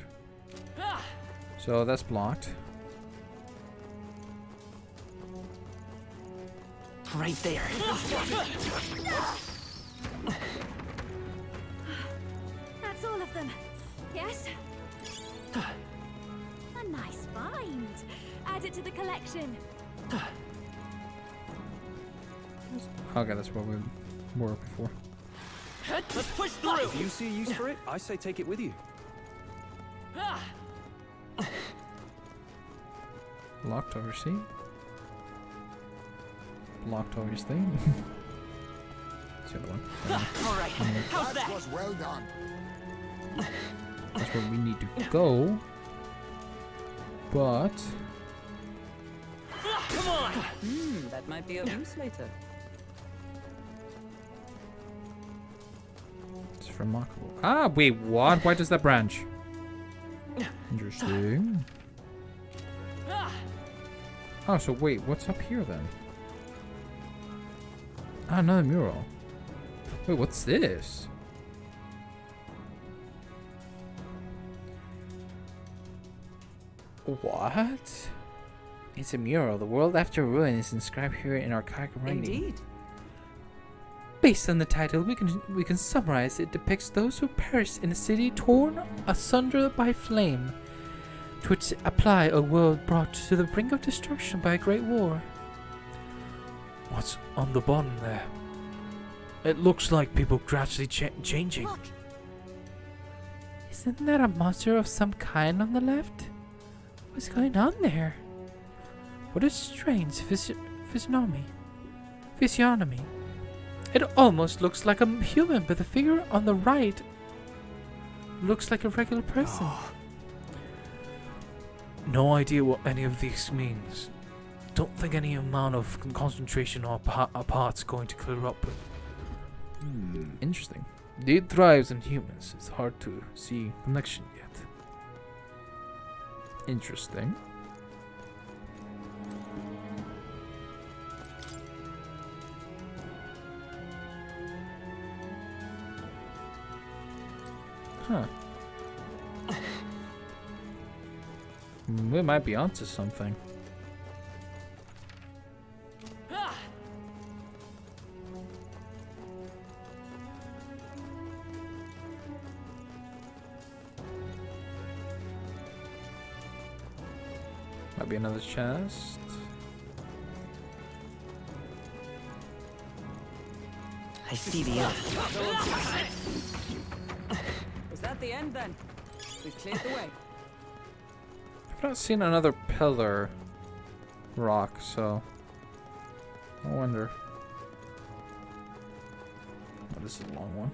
So that's blocked. Right there. That's all of them. Yes? A nice find. Add it to the collection. Okay, that's what we were before. Let's push through. If you see a use for it, I say take it with you. Locked, obviously. Blocked, obviously. That's the other one. All right. How's that? Was well done. That's where we need to go. But come on. That might be of use later. it's remarkable. Ah, wait, what? Why does that branch? Interesting. Oh, so wait, what's up here then? Ah, another mural. Wait, what's this? What? It's a mural. The world after ruin is inscribed here in archaic writing. Indeed. Based on the title, we can summarize it depicts those who perished in a city torn asunder by flame, to which apply a world brought to the brink of destruction by a great war. What's on the bottom there? It looks like people gradually changing. Look. Isn't that a monster of some kind on the left? What's going on there? What a strange physiognomy. It almost looks like a human, but the figure on the right looks like a regular person. No idea what any of this means. Don't think any amount of concentration or parts going to clear up. Interesting. It thrives in humans. It's hard to see connection yet. Interesting. Huh. We might be onto something. Might be another chest. I see the end. Was that the end then? We've cleared the way. I've not seen another pillar rock, so I wonder. Oh, this is a long one.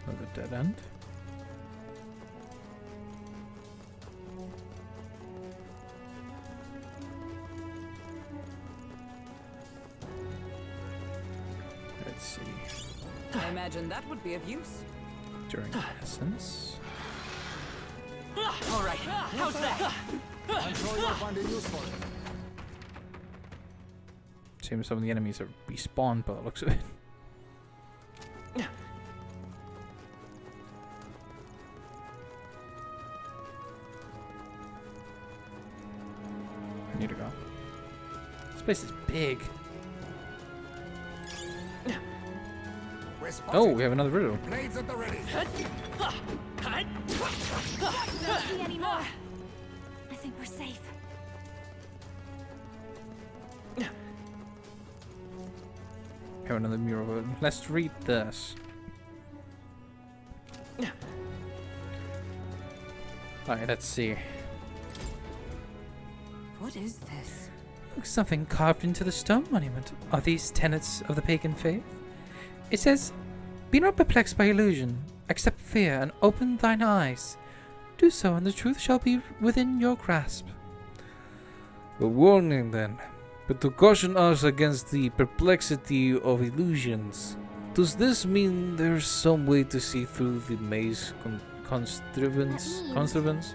Another dead end. Let's see. I imagine that would be of use. During essence. All right, how's that? I'm sure you'll find it useful. Seems some of the enemies are respawned, but it looks of it. I need to go. This place is big. Oh, we have another riddle. Blades at the ready. Don't see any more. I think we're safe. We have another mural. Let's read this. Alright, let's see. What is this? Looks something carved into the stone monument. Are these tenets of the pagan faith? It says, "Be not perplexed by illusion. Accept fear and open thine eyes. Do so, and the truth shall be within your grasp." A warning then, but to caution us against the perplexity of illusions. Does this mean there's some way to see through the maze constrivance?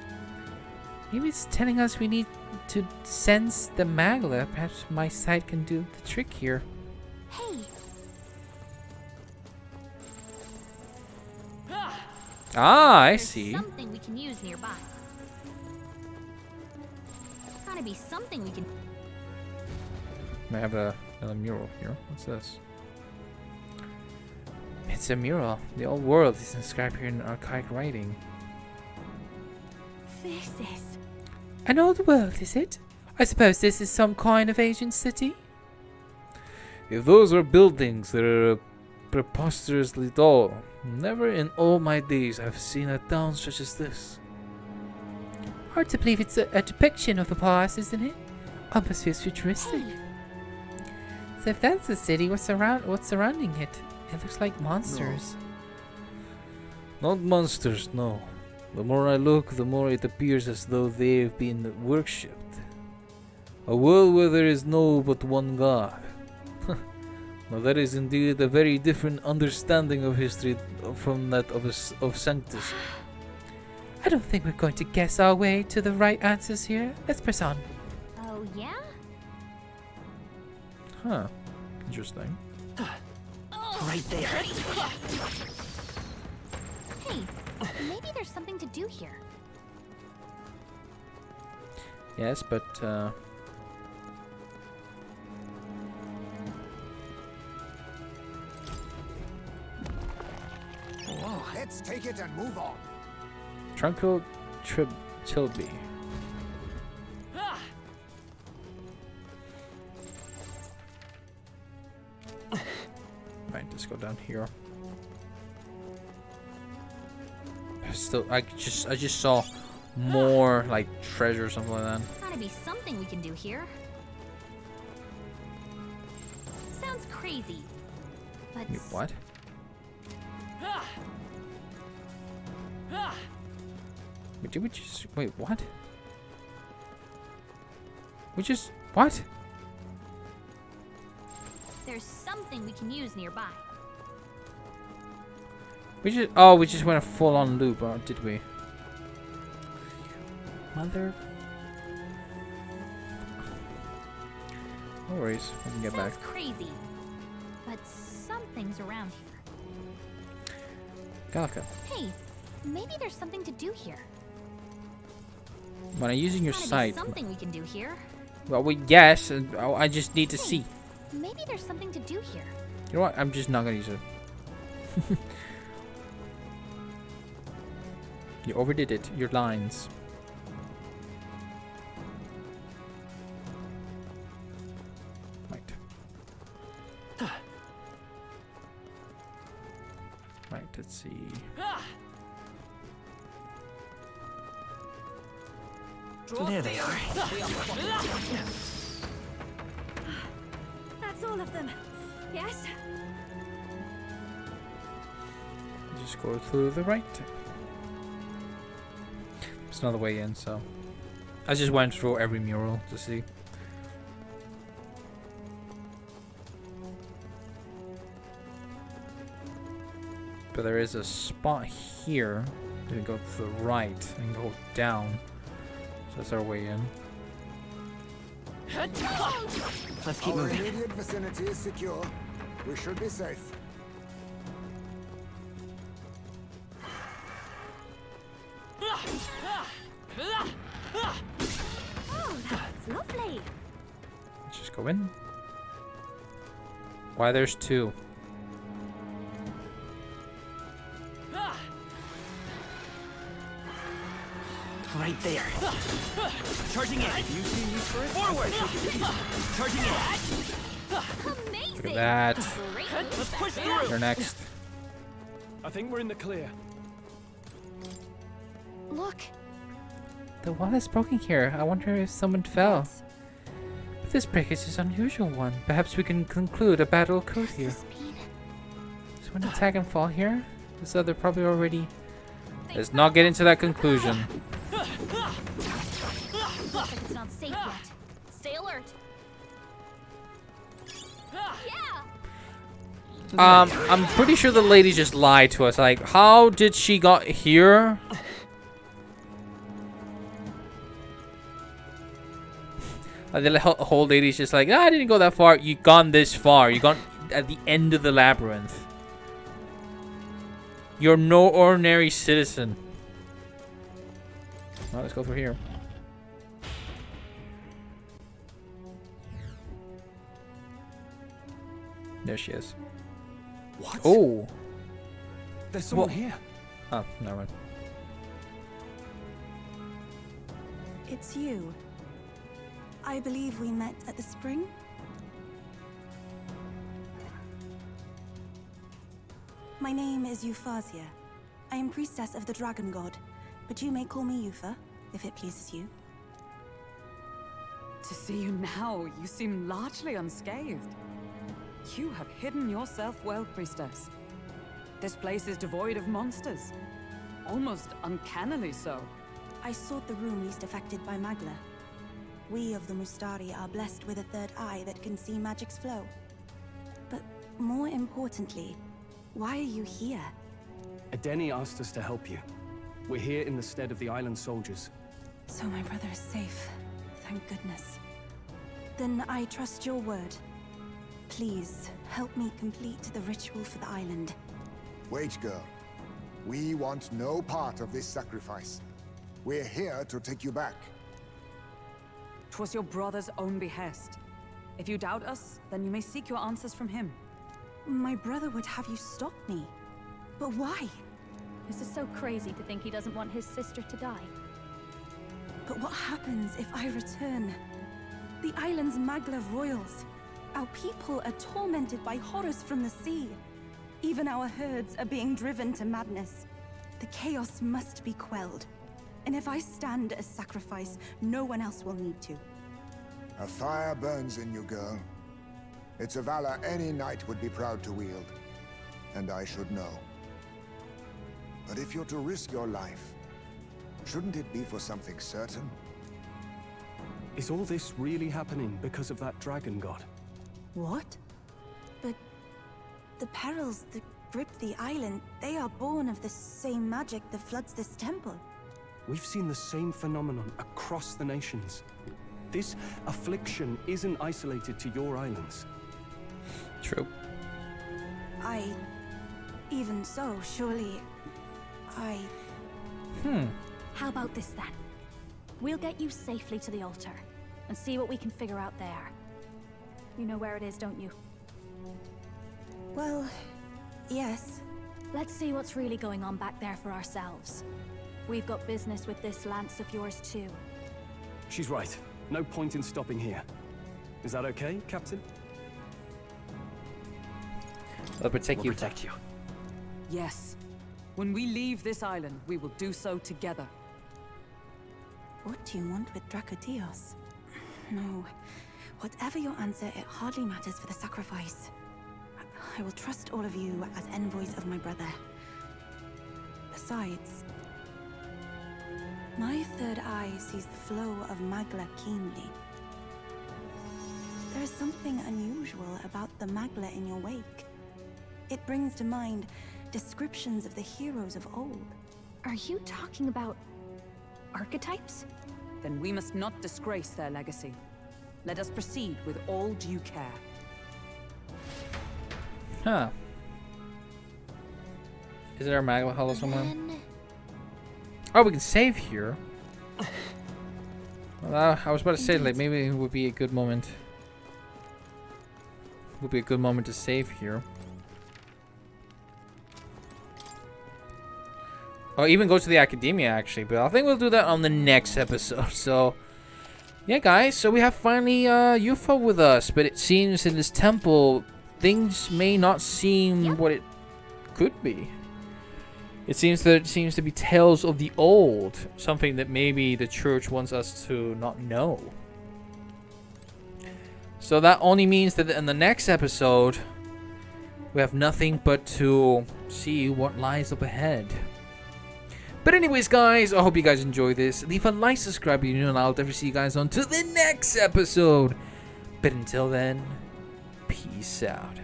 Maybe it's telling us we need to sense the magla. Perhaps my sight can do the trick here. Hey, Ah, I there's see. something we can use nearby. Gotta be something we can. I have another mural here. What's this? It's a mural. The old world is inscribed here in archaic writing. This is. An old world, is it? I suppose this is some kind of ancient city? If those are buildings that are preposterously tall, never in all my days have seen a town such as this. Hard to believe it's a depiction of the past, isn't it? Almost feels futuristic. Hey, So if that's the city, what's surrounding it? It looks like monsters. Not monsters, no. The more I look, the more it appears as though they've been worshipped. A world where there is no but one God. Now that is indeed a very different understanding of history from that of Sanctus. I don't think we're going to guess our way to the right answers here. Let's press on. oh yeah? Huh. Interesting. Right there. Hey, maybe there's something to do here. Yes, but Let's take it and move on. Tranquil Tilby. Right, let's go down here. Still, I just saw more like treasure or something like that. Gotta be something we can do here. Sounds crazy, but Wait, what? Wait, did we just wait? What? We just what? there's something we can use nearby. We just went a full-on loop, or did we? Mother. No worries, we can get Sounds back. crazy, but something's around here. Galka. Hey, maybe there's something to do here. When I'm using your Gotta be sight, something we can do here. Well, yes. I just need to see. Maybe there's something to do here. You know what? I'm just not gonna use it. You overdid it. Your lines. Right. Right. Let's see. There they are. That's all of them. Yes? Just go through the right. There's another way in, so I just went through every mural to see. But there is a spot here. You can go to the right and go down. So that's our way in. Let's keep Our moving. immediate vicinity is secure. We should be safe. Oh, that's lovely. Let's just go in. Why there's two? Right there. Charging in. You see use for it? Forward. Charging in. Amazing. Look at that. Let's push through. You're next. I think we're in the clear. Look. The wall is broken here. I wonder if someone fell. But this breakage is an unusual one. Perhaps we can conclude a battle occurred here. So when attack and fall here? So they're probably already... Let's not get into that conclusion. Looks like it's not safe yet. Stay alert. Yeah. I'm pretty sure the lady just lied to us. Like, how did she got here? The whole lady's just like, I didn't go that far. You gone this far. You gone at the end of the labyrinth. You're no ordinary citizen. Well, let's go for here. There she is. What? Oh. There's someone Wha- here. Oh, never mind. It's you. I believe we met at the spring? My name is Euphrasia. I am priestess of the dragon god, but you may call me Eupha, if it pleases you. To see you now, you seem largely unscathed. You have hidden yourself well, priestess. This place is devoid of monsters. Almost uncannily so. I sought the room least affected by Magla. We of the Mustari are blessed with a third eye that can see magic's flow. But more importantly, why are you here? Edeni asked us to help you. We're here in the stead of the island soldiers. So my brother is safe. Thank goodness. Then I trust your word. Please, help me complete the ritual for the island. Wait, girl. We want no part of this sacrifice. We're here to take you back. 'Twas your brother's own behest. If you doubt us, then you may seek your answers from him. My brother would have you stop me. But why? This is so crazy to think he doesn't want his sister to die. But what happens if I return? The island's Magla royals. Our people are tormented by horrors from the sea. Even our herds are being driven to madness. The chaos must be quelled. And if I stand as sacrifice, no one else will need to. A fire burns in you, girl. It's a valor any knight would be proud to wield. And I should know. But if you're to risk your life, shouldn't it be for something certain? Is all this really happening because of that dragon god? What? But the perils that grip the island, they are born of the same magic that floods this temple. We've seen the same phenomenon across the nations. This affliction isn't isolated to your islands. True. Even so, surely... How about this then? We'll get you safely to the altar. and see what we can figure out there. You know where it is, don't you? Well, yes. Let's see what's really going on back there for ourselves. We've got business with this lance of yours too. She's right. No point in stopping here. Is that okay, Captain? I'll protect you. Protect you. Yes. When we leave this island, we will do so together. What do you want with Dracodios? No. Whatever your answer, it hardly matters for the sacrifice. I will trust all of you as envoys of my brother. Besides, my third eye sees the flow of Magla keenly. There is something unusual about the Magla in your wake. It brings to mind descriptions of the heroes of old. Are you talking about archetypes? Then we must not disgrace their legacy. Let us proceed with all due care. Huh. Is there a Magma Hollow somewhere? Oh, we can save here. Well, I was about to say, like, maybe it would be a good moment. Would be a good moment to save here. Or even go to the academia, actually. But I think we'll do that on the next episode. So, yeah, guys. So we have finally UFO with us. But it seems in this temple, things may not seem what it could be. It seems to be tales of the old. Something that maybe the church wants us to not know. So that only means that in the next episode, we have nothing but to see what lies up ahead. But anyways, guys, I hope you guys enjoy this. Leave a like, subscribe, and I'll definitely see you guys on to the next episode. But until then, peace out.